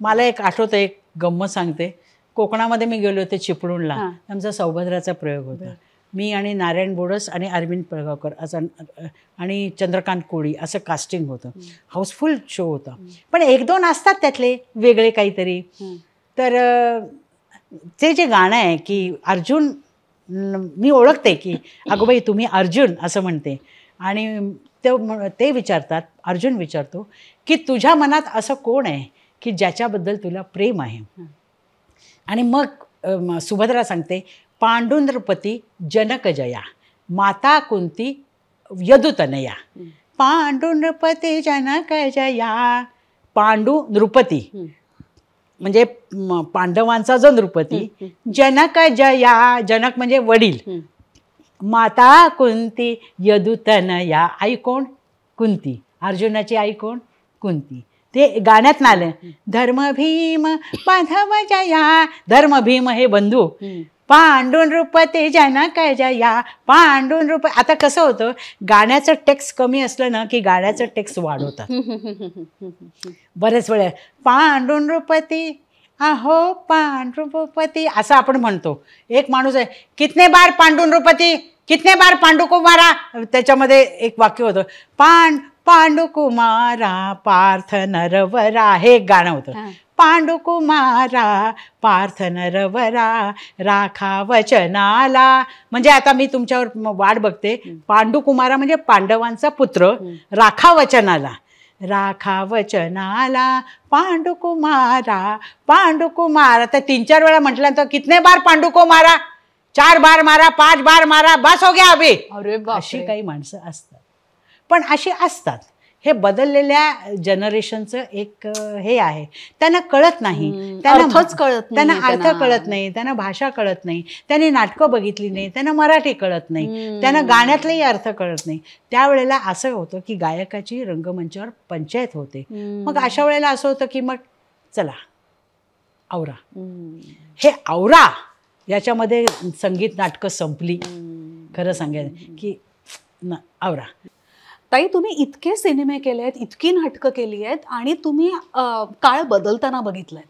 मला एक आठवतं, एक गंमत सांगते. कोकणामध्ये मी गेलो होते चिपळूणला. आमचा सौभद्राचा प्रयोग होता. मी आणि नारायण बोडस आणि अरविंद पळगावकर असं आणि चंद्रकांत कोळी असं कास्टिंग होतं. हाऊसफुल शो होता. पण एक दोन असतात त्यातले वेगळे काहीतरी. तर ते जे गाणं आहे की अर्जुन, मी ओळखते की अगोबाई तुम्ही अर्जुन असं म्हणते, आणि ते विचारतात, अर्जुन विचारतो की तुझ्या मनात असं कोण आहे की ज्याच्याबद्दल तुला प्रेम आहे. आणि मग सुभद्रा सांगते, पांडुनृपती जनक जया माता कुंती यदुतनया. पांडुनृपती जनक जया. पांडू नृपती म्हणजे पांडवांचा जो नृपती, जनक जया, जनक म्हणजे वडील, माता कुंती यदुतनया. आई कोण? कुंती. अर्जुनाची आई कोण? कुंती. ते गाण्यात आलं. धर्म भीम माधव जया. धर्म भीम हे बंधू. पांडुनृपती जनक जया. पांडुनृप. आता कसं होतं, गाण्याचं टेक्स्ट कमी असलं ना की गाण्याचं टेक्स्ट वाढवतात बरेच वेळा. पांडुनृपती अहो पांडुनृपती असं आपण म्हणतो. एक माणूस आहे, कितने बार पांडुनृपती, कितने बार पांडुकुमारा, त्याच्यामध्ये एक वाक्य होतं, पांडुकुमारा पार्थ नरवरा, हे एक गाणं होतं. पांडुकुमारा पार्थ नरवरा राखा वचनाला. म्हणजे आता मी तुमच्यावर वाट बघते. पांडुकुमारा म्हणजे पांडवांचा पुत्र, राखा वचनाला, राखा वचनाला पांडुकुमारा पांडुकुमारा. तर 3-4 वेळा म्हटल्यानंतर कितने बार पांडुकुमारा, 4 बार मारा, 5 बार मारा, बस हो गया अभी. अशी काही माणसं असतात. पण अशी असतात. हे बदललेल्या जनरेशनचं एक हे आहे. त्यांना कळत नाही, त्यांना अर्थ कळत नाही, त्यांना भाषा कळत नाही, त्यांनी नाटकं बघितली नाही, त्यांना मराठी कळत नाही, त्यांना गाण्यातलेही अर्थ कळत नाही. त्यावेळेला असं होतं की गायकाची रंगमंचावर पंचायत होते. मग अशा वेळेला असं होतं की मग चला आवरा. हे आवरा याच्यामध्ये संगीत नाटकं संपली. खरं सांगायचं की आवरा. ताई, तुम्ही इतके सिनेमे केले आहेत, इतकी नाटकं केली आहेत आणि तुम्ही काळ बदलताना बघितलाय,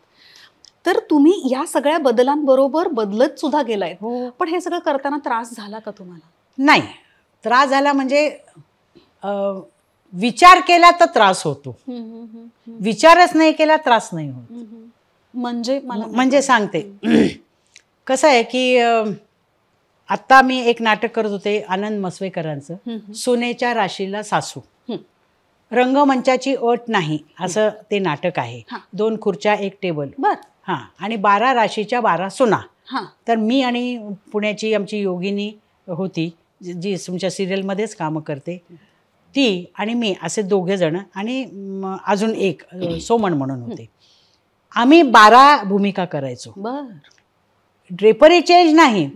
तर तुम्ही या सगळ्या बदलांबरोबर बदलत सुद्धा गेलायत. पण हे सगळं करताना त्रास झाला का तुम्हाला? नाही, त्रास झाला म्हणजे विचार केला तर त्रास होतो, विचारच नाही केला त्रास नाही होत. म्हणजे सांगते कसं आहे की आत्ता मी एक नाटक करत होते आनंद मसवेकरांचं, सोनेच्या राशीला सासू. रंगमंचाची अट नाही असं ते नाटक आहे. 2 खुर्च्या 1 टेबल. हां. आणि 12 राशीच्या 12 सुना. तर मी आणि पुण्याची आमची योगिनी होती, जी तुमच्या सिरियलमध्येच कामं करते, ती आणि मी, असे 2 जण आणि अजून एक सोमन म्हणून होते. आम्ही 12 भूमिका करायचो. ड्रेपरी चेंज नाही,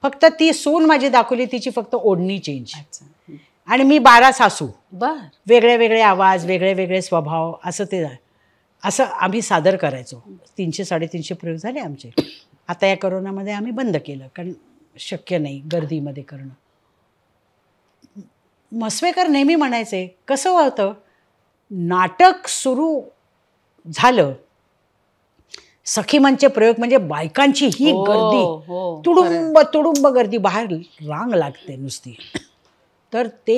फक्त ती सून माझी दाखवली, तिची फक्त ओढणी चेंज. आणि मी 12 सासू. वेगळे वेगळे आवाज, वेगळे वेगळे स्वभाव, असं आम्ही सादर करायचो. 300-350 प्रयोग झाले आमचे. आता या करोनामध्ये आम्ही बंद केलं, कारण शक्य नाही गर्दीमध्ये करणं. मसवेकर नेहमी म्हणायचे, कसं होतं नाटक सुरू झालं, सखीमंचे प्रयोग म्हणजे बायकांची ही गर्दी, तुडुंब तुडुंब गर्दी, बाहेर रांग लागते नुसती. तर ते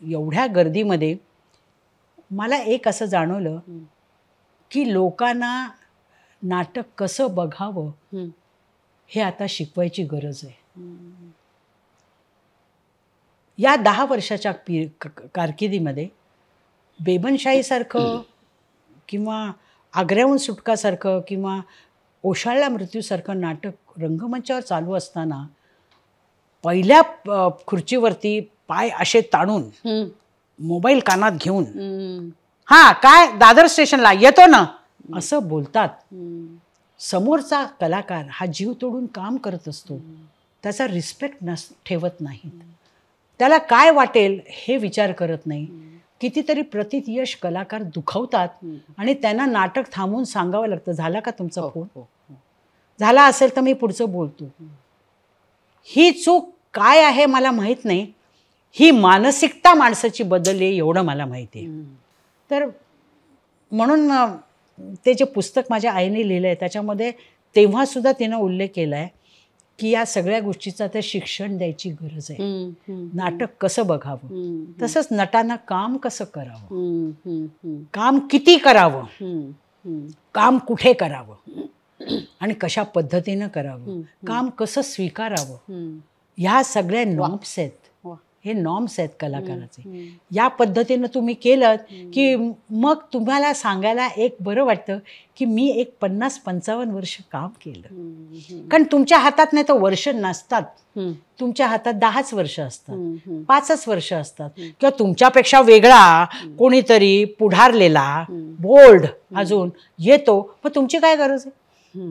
एवढ्या गर्दीमध्ये मला एक असं जाणवलं की लोकांना नाटक कसं बघावं हे आता शिकवायची गरज आहे. या 10 वर्षाच्या कारकिर्दीमध्ये बेबनशाहीसारखं किंवा आग्र्याहून सुटकासारखं किंवा ओशाळला मृत्यूसारखं नाटक रंगमंचावर चालू असताना पहिल्या खुर्चीवरती पाय असे ताणून, मोबाईल कानात घेऊन, हां काय दादर स्टेशनला येतो ना, असं बोलतात. समोरचा कलाकार हा जीव तोडून काम करत असतो, त्याचा रिस्पेक्ट ठेवत नाहीत. त्याला काय वाटेल हे विचार करत नाही. कितीतरी प्रतियश कलाकार दुखवतात आणि त्यांना नाटक थांबवून सांगावं लागतं, झाला का तुमचा फोन? झाला असेल तर मी पुढचं बोलतो. ही चूक काय आहे मला माहीत नाही. ही मानसिकता माणसाची बदलली एवढं मला माहिती आहे. तर म्हणून ते जे पुस्तक माझ्या आईने लिहिलं आहे त्याच्यामध्ये तेव्हासुद्धा तिनं उल्लेख केला आहे की या सगळ्या गोष्टीचं ते शिक्षण द्यायची गरज आहे. नाटक कसं बघावं, तसंच नटांना काम कसं करावं, काम किती करावं, काम कुठे करावं आणि कशा पद्धतीनं करावं, काम कसं स्वीकारावं, ह्या सगळ्या नॉर्म्स आहेत. हे नॉर्म्स आहेत कलाकाराचे. या पद्धतीनं तुम्ही केलं की मग तुम्हाला सांगायला एक बरं वाटतं की मी एक 50-55 वर्ष काम केलं. कारण तुमच्या हातात नाही तर वर्ष नसतात, तुमच्या हातात 10च वर्ष असतात, 5च वर्ष असतात, किंवा तुमच्यापेक्षा वेगळा कोणीतरी पुढारलेला बोल्ड अजून येतो, मग तुमची काय गरज आहे?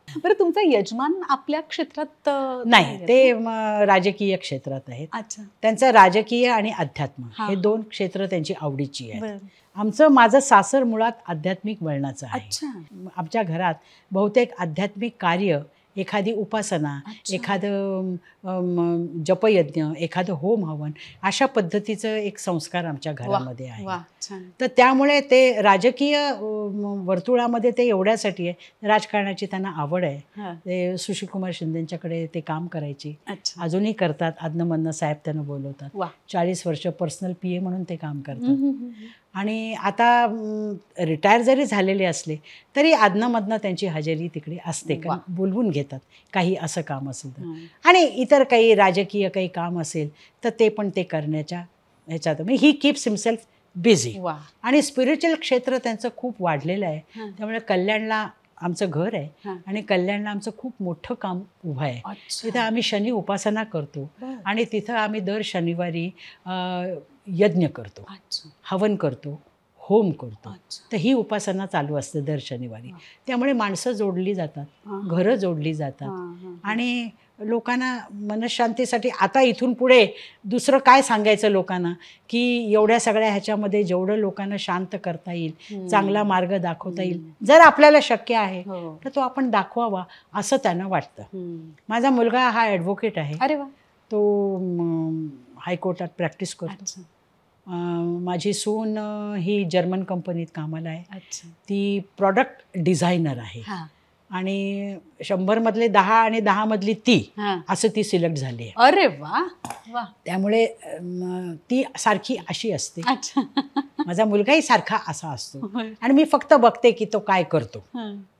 बरं, तुमचा यजमान आपल्या क्षेत्रात नाही, ते राजकीय क्षेत्रात आहेत. अच्छा. त्यांचं राजकीय आणि अध्यात्म हे 2 क्षेत्र त्यांची आवडीची आहेत. माझं सासर मुळात आध्यात्मिक वळणाचं आहे. आमच्या घरात बहुतेक आध्यात्मिक कार्य एखादी उपासना, एखादं जपयज्ञ, एखादं होम हवन, अशा पद्धतीचं एक संस्कार आमच्या घरामध्ये आहे. वा, छान. तर त्यामुळे ते राजकीय वर्तुळामध्ये ते एवढ्यासाठी आहे, राजकारणाची त्यांना आवड आहे. हा. ते सुशीलकुमार शिंदेंच्याकडे ते काम करायची, अच्छा. अजूनही करतात. आदनमधनं साहेब त्यांना बोलवतात. वा. 40 वर्ष पर्सनल PA म्हणून ते काम करतात. आणि आता रिटायर जरी झालेले असले तरी आदनमधनं त्यांची हजेरी तिकडे असते, कारण बोलवून घेतात काही असं काम असेल तर. आणि इतर काही राजकीय काही काम असेल तर ते पण ते करण्याच्या ह्याच्यात ही कीप्स हिमसेल्फ बिझी. आणि स्पिरिच्युअल क्षेत्र त्यांचं खूप वाढलेलं आहे. त्यामुळे कल्याणला आमचं घर आहे आणि कल्याणला आमचं खूप मोठं काम उभं आहे. तिथं आम्ही शनी उपासना करतो आणि तिथं आम्ही दर शनिवारी यज्ञ करतो, हवन करतो, होम करतो. तर ही उपासना चालू असते दर शनिवारी. त्यामुळे माणसं जोडली जातात, घरं जोडली जातात आणि लोकांना मनशांतीसाठी आता इथून पुढे दुसरं काय सांगायचं लोकांना, की एवढ्या सगळ्या ह्याच्यामध्ये जेवढं लोकांना शांत करता येईल, चांगला मार्ग दाखवता येईल, जर आपल्याला शक्य आहे तर तो आपण दाखवावा असं त्यांना वाटतं. माझा मुलगा हा ॲडव्होकेट आहे. अरे वा. तो हायकोर्टात प्रॅक्टिस करतो. माझी सून ही जर्मन कंपनीत कामाला आहे. ती प्रॉडक्ट डिझायनर आहे आणि 100 मधले 10 आणि 10 मधली ती असं ती सिलेक्ट झाली आहे. अरे वा. त्यामुळे ती सारखी अशी असते. माझा मुलगाही सारखा असा असतो आणि मी फक्त बघते की तो काय करतो.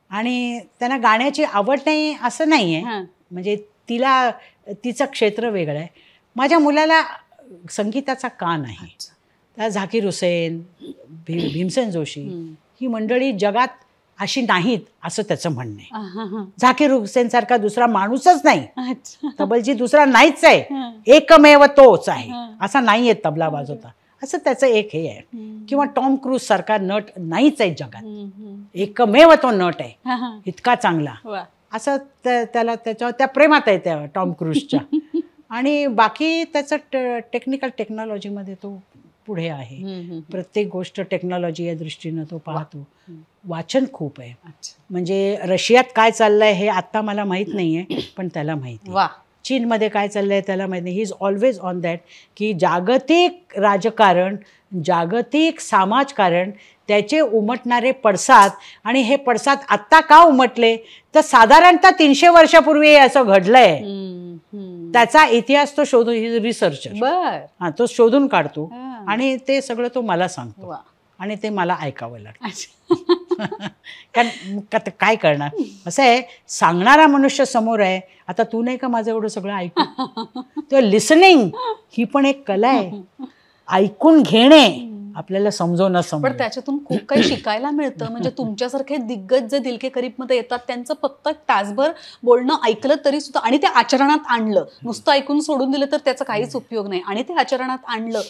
आणि त्यांना गाण्याची आवड नाही असं नाही आहे, म्हणजे तिला तिचं क्षेत्र वेगळं आहे. माझ्या मुलाला संगीताचा कान आहे. त्या झाकीर हुसेन, भीमसेन जोशी ही मंडळी जगात अशी नाहीत असं त्याचं म्हणणं आहे. झाकीर हुसेन सारखा दुसरा माणूसच नाही, तबलजी दुसरा नाहीच आहे, एकमेव तोच आहे, असा नाही आहे तबला वाजवता, असं त्याचं एक हे आहे. किंवा टॉम क्रूज सारखा नट नाहीच आहे जगात, एकमेव तो नट आहे इतका चांगला, असं त्याला त्याच्यावर त्या प्रेमात आहे त्या टॉम क्रूजच्या. आणि बाकी त्याचं टेक्नॉलॉजीमध्ये तो पुढे आहे. प्रत्येक गोष्ट टेक्नॉलॉजी या दृष्टीनं तो पाहतो. वाचन खूप आहे. म्हणजे रशियात काय चाललंय हे आत्ता मला माहीत नाही आहे, पण त्याला माहिती आहे. चीनमध्ये काय चाललंय त्याला माहिती नाही. He is always on that की जागतिक राजकारण, जागतिक समाजकारण, त्याचे उमटणारे पडसाद, आणि हे पडसाद आत्ता का उमटले तर साधारणतः 300 वर्षापूर्वी असं घडलंय. त्याचा इतिहास तो शोधून, रिसर्चर तो शोधून काढतो आणि ते सगळं तो मला सांगतो आणि ते मला ऐकावं लागतं. कारण काय करणार, असं आहे, सांगणारा मनुष्य समोर आहे. आता तू नाही का माझं एवढं सगळं ऐकू, तर लिसनिंग ही पण एक कला आहे. ऐकून घेणे आपल्याला समजवणं पण त्याच्यातून खूप काही शिकायला मिळतं. म्हणजे तुमच्यासारखे दिग्गज जे दिल के करीब मध्ये येतात त्यांचं फक्त तासभर बोलणं ऐकलं तरी सुद्धा, आणि ते आचरणात आणलं, नुसतं ऐकून सोडून दिलं तर त्याचा काहीच उपयोग नाही, आणि ते आचरणात आणलं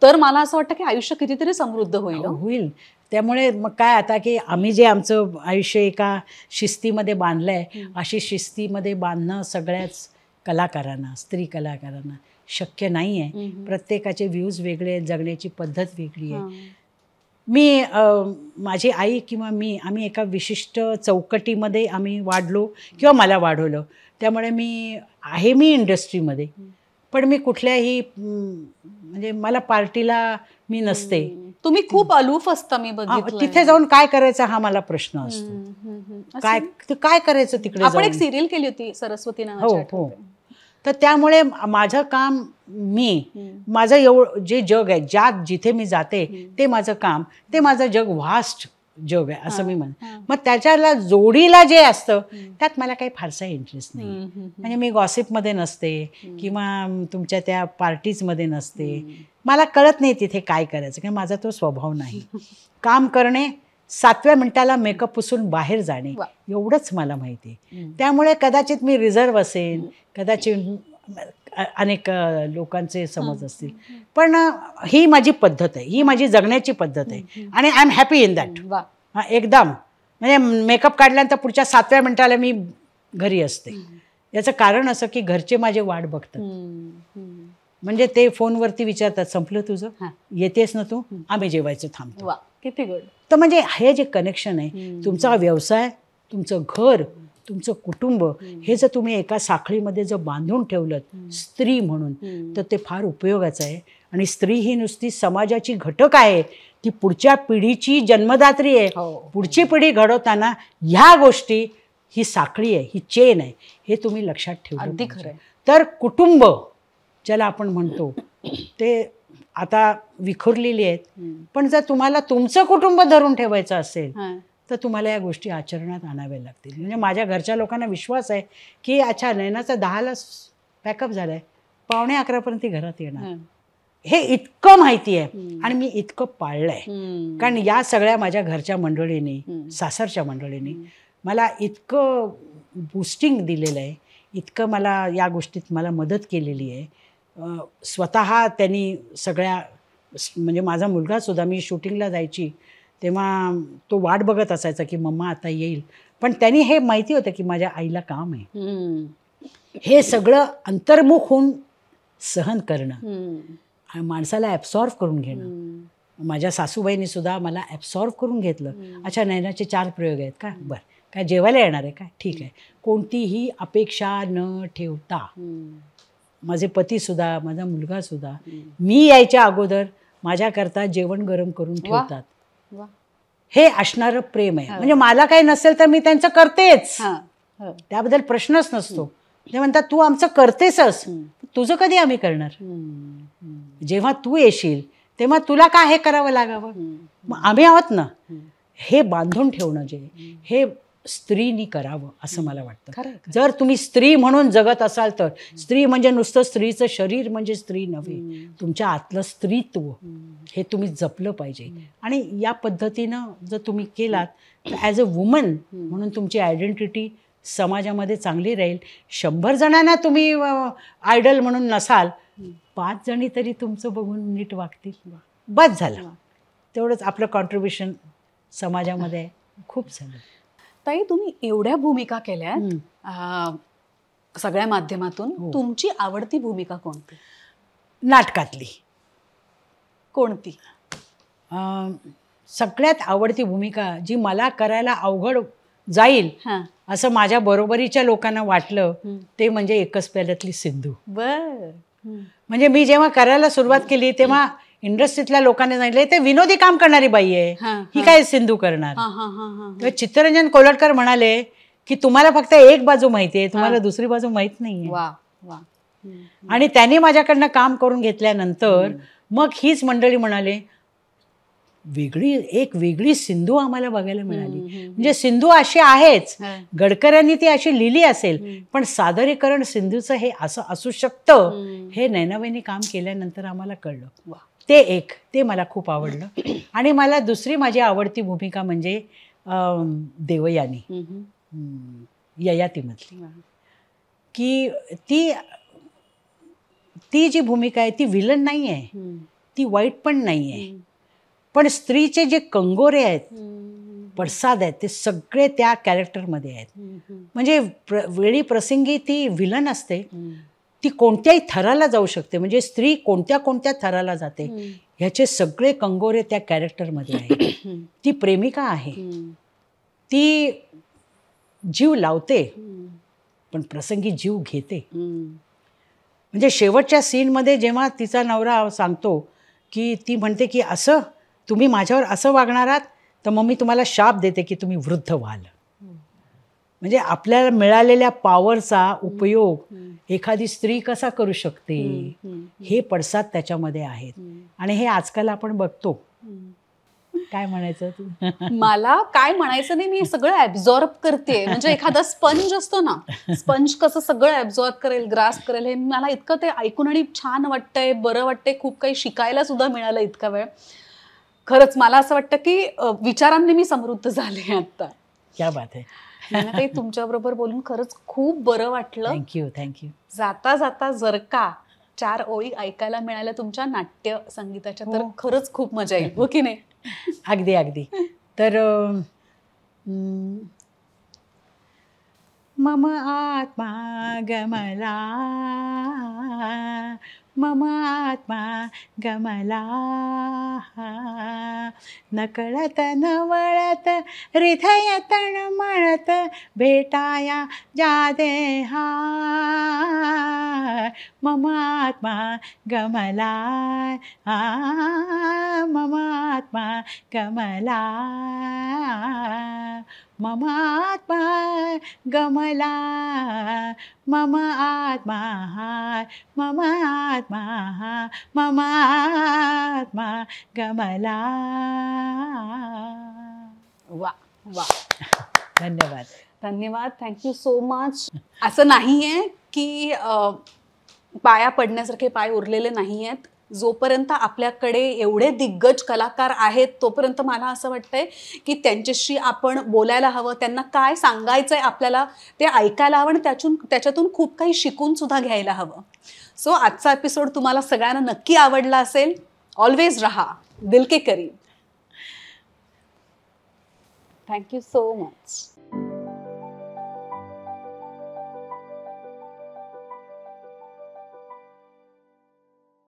तर मला असं वाटतं की आयुष्य कितीतरी समृद्ध होईल. त्यामुळे मग काय आता की आम्ही जे आमचं आयुष्य एका शिस्तीमध्ये बांधलंय, अशी शिस्तीमध्ये बांधणं सगळ्याच कलाकारांना, स्त्री कलाकारांना शक्य नाही आहे. प्रत्येकाचे व्ह्यूज वेगळे आहेत, जगण्याची पद्धत वेगळी आहे. मी माझी आई किंवा आम्ही एका विशिष्ट चौकटीमध्ये आम्ही वाढलो किंवा मला वाढवलं. त्यामुळे मी इंडस्ट्रीमध्ये, पण मी कुठल्याही म्हणजे मला पार्टीला मी नसते. तुम्ही खूप अलूफ असता, मी बघितलं. तिथे जाऊन काय करायचं हा मला प्रश्न असतो. काय करायचं तिकडे. आपण एक सिरियल केली होती सरस्वती नावाची. हो. तर त्यामुळे माझं काम, माझं जे जग आहे, जिथे मी जाते ते माझं काम, ते माझं जग व्हास्ट जग आहे असं मी मग त्याच्याला जोडीला जे असतं त्यात मला काही फारसा इंटरेस्ट नाही. म्हणजे मी गॉसिपमध्ये नसते किंवा तुमच्या त्या पार्टीजमध्ये नसते. मला कळत नाही तिथे काय करायचं, कारण माझा तो स्वभाव नाही. काम करणे, 7व्या मिनिटाला मेकअप पुसून बाहेर जाणे, एवढंच मला माहिती आहे. त्यामुळे कदाचित मी रिझर्व असेल, कदाचित अनेक लोकांचे समज असतील, पण ही माझी पद्धत आहे, ही माझी जगण्याची पद्धत आहे आणि I am happy in that. एकदम म्हणजे मेकअप काढल्यानंतर पुढच्या 7व्या मिनिटाला मी घरी असते. याचं कारण असं की घरचे माझे वाट बघतात. म्हणजे ते फोनवरती विचारतात, संपलं तुझं, येतेस ना तू, आम्ही जेवायचं थांबतो. किती गुड. तर म्हणजे हे जे कनेक्शन आहे, तुमचा व्यवसाय, तुमचं घर, तुमचं कुटुंब हे जर तुम्ही एका साखळीमध्ये जर बांधून ठेवलं स्त्री म्हणून, तर ते फार उपयोगाचं आहे. आणि स्त्री ही नुसती समाजाची घटक आहे, ती पुढच्या पिढीची जन्मदात्री आहे. पुढची पिढी घडवताना ह्या गोष्टी, ही साखळी आहे, ही चेन आहे, हे तुम्ही लक्षात ठेवलं. अगदी खरं. तर कुटुंब ज्याला आपण म्हणतो ते आता विखुरलेली आहेत, पण जर तुम्हाला तुमचं कुटुंब धरून ठेवायचं असेल तर तुम्हाला या गोष्टी आचरणात आणाव्या लागतील. म्हणजे माझ्या घरच्या लोकांना विश्वास आहे की अच्छा नैनाचा 10ला पॅकअप झालाय, 10:45 ती घरात येणार, हे इतकं माहिती आहे. आणि मी इतकं पाळलंय, कारण या सगळ्या माझ्या घरच्या मंडळींनी, सासरच्या मंडळींनी मला इतकं बूस्टिंग दिलेलं आहे, इतकं मला या गोष्टीत मला मदत केलेली आहे. स्वतः त्यांनी सगळ्या, म्हणजे माझा मुलगासुद्धा, मी शूटिंगला जायची तेव्हा तो वाट बघत असायचा की मम्मा आता येईल, पण त्यांनी हे माहिती होतं की माझ्या आईला काम आहे. हे सगळं अंतर्मुख होऊन सहन करणं, माणसाला ॲब्सॉर्व करून घेणं. माझ्या सासूबाईंनी सुद्धा मला ॲब्सॉर्व करून घेतलं. अच्छा नैनाचे 4 प्रयोग आहेत का, बरं काय जेवायला येणार आहे काय, ठीक आहे, कोणतीही अपेक्षा न ठेवता. माझे पतीसुद्धा, माझा मुलगासुद्धा मी यायच्या अगोदर माझ्याकरता जेवण गरम करून ठेवतात. हे असणारं प्रेम आहे. म्हणजे मला काही नसेल तर मी त्यांचं करतेच, त्याबद्दल प्रश्नच नसतो. ते म्हणतात तू आमचं करतेसच, तुझं कधी आम्ही करणार, जेव्हा तू येशील तेव्हा तुला का हे करावं लागावं, मग आम्ही आहोत ना. हे बांधून ठेवणं जे हे स्त्रीनी करावं असं मला वाटतं. जर तुम्ही स्त्री म्हणून जगत असाल तर, स्त्री म्हणजे नुसतं स्त्रीचं शरीर म्हणजे स्त्री नव्हे, तुमच्या आतलं स्त्रीत्व हे तुम्ही जपलं पाहिजे. आणि या पद्धतीनं जर तुम्ही केलात तर ॲज अ वुमन म्हणून तुमची आयडेंटिटी समाजामध्ये चांगली राहील. 100 जणांना तुम्ही आयडल म्हणून नसाल, 5 जणी तरी तुमचं बघून नीट वागतील, बस झालं. तेवढंच आपलं कॉन्ट्रीब्युशन समाजामध्ये खूप झालं. ताई तुम्ही एवढ्या भूमिका केल्या सगळ्या माध्यमातून, तुमची आवडती भूमिका कोणती? नाटकातली कोणती? सगळ्यात आवडती भूमिका जी मला करायला अवघड जाईल असं माझ्या बरोबरीच्या लोकांना वाटलं ते म्हणजे एकच प्याल्यातली सिंधू. म्हणजे मी जेव्हा करायला सुरुवात केली तेव्हा इंडस्ट्रीतल्या लोकांनी सांगितले ते विनोदी काम करणारी बाई आहे, ही काय सिंधू करणार. तर चित्तरंजन कोलटकर म्हणाले की तुम्हाला फक्त एक बाजू माहिती आहे, तुम्हाला दुसरी बाजू माहित नाहीये. आणि त्यांनी माझ्याकडनं काम करून घेतल्यानंतर मग हीच मंडळी म्हणाले एक वेगळी सिंधू आम्हाला बघायला मिळाली. म्हणजे सिंधू अशी आहेच, गडकऱ्यांनी ती अशी लिहिली असेल, पण सादरीकरण सिंधूचं हे असं असू शकतं हे नैनाबाईंनी काम केल्यानंतर आम्हाला कळलं. ते मला खूप आवडलं. आणि मला दुसरी माझी आवडती भूमिका म्हणजे देवयानी, ययातीमधली, की ती जी भूमिका आहे ती विलन नाही आहे, ती वाईट पण नाही आहे, पण स्त्रीचे जे कंगोरे आहेत, पडसाद आहेत, ते सगळे त्या कॅरेक्टरमध्ये आहेत. म्हणजे वेळी प्रसंगी ती विलन असते, ती कोणत्याही थराला जाऊ शकते. म्हणजे स्त्री कोणत्या कोणत्या थराला जाते ह्याचे सगळे कंगोरे त्या कॅरेक्टरमध्ये आहेत. ती प्रेमिका आहे, ती जीव लावते पण प्रसंगी जीव घेते. म्हणजे शेवटच्या सीनमध्ये जेव्हा तिचा नवरा सांगतो की ती म्हणते की असं तुम्ही माझ्यावर असं वागणार आहात तर मग मी तुम्हाला शाप देते की तुम्ही वृद्ध व्हाल. म्हणजे आपल्याला मिळालेल्या पॉवरचा उपयोग एखादी स्त्री कसा करू शकते हे पडसाद त्याच्यामध्ये आहेत. आणि हे आजकाल आपण बघतो. काय म्हणायचं तू? मला काय म्हणायचं नाही, मी सगळं ऍब्झॉर्ब करते. म्हणजे एखादा स्पंज असतो ना, स्पंज कसं सगळं ऍब्झॉर्ब करेल, ग्रास करेल, हे मला इतकं ते ऐकून आणि छान वाटतंय, बरं वाटतंय, खूप काही शिकायला सुद्धा मिळालं इतका वेळ. खरंच मला असं वाटतं की विचारांनी मी समृद्ध झाले आता. क्या बात आहे. ते तुमच्याबरोबर बोलून खरंच खूप बरं वाटलं. थँक्यू. जाता जाता जर का 4 ओळी ऐकायला मिळाल्या तुमच्या नाट्य संगीताच्या तर खरंच खूप मजा येईल, हो की नाही? अगदी. तर मम आत्मा गमला मम आत्मा गमला नकळत नवळत हृदय तळमळत भेटाया जा देहा मम आत्मा गमला मम आत्मा गमला मम आत्मा गमला मम आत्मा मम आत्मा मम आत्मा गमला. वा वा, धन्यवाद. धन्यवाद, थँक्यू सो मच. असं नाही आहे की पाया पडण्यासारखे पाय उरलेले नाही आहेत. जोपर्यंत आपल्याकडे एवढे दिग्गज कलाकार आहेत तोपर्यंत मला असं वाटतंय की त्यांच्याशी आपण बोलायला हवं, त्यांना काय सांगायचं आहे आपल्याला ते ऐकायला हवं आणि त्याच्यातून खूप काही शिकून सुद्धा घ्यायला हवं. सो आजचा एपिसोड तुम्हाला सगळ्यांना नक्की आवडला असेल. ऑलवेज रहा दिल के करीब. Thank you so much.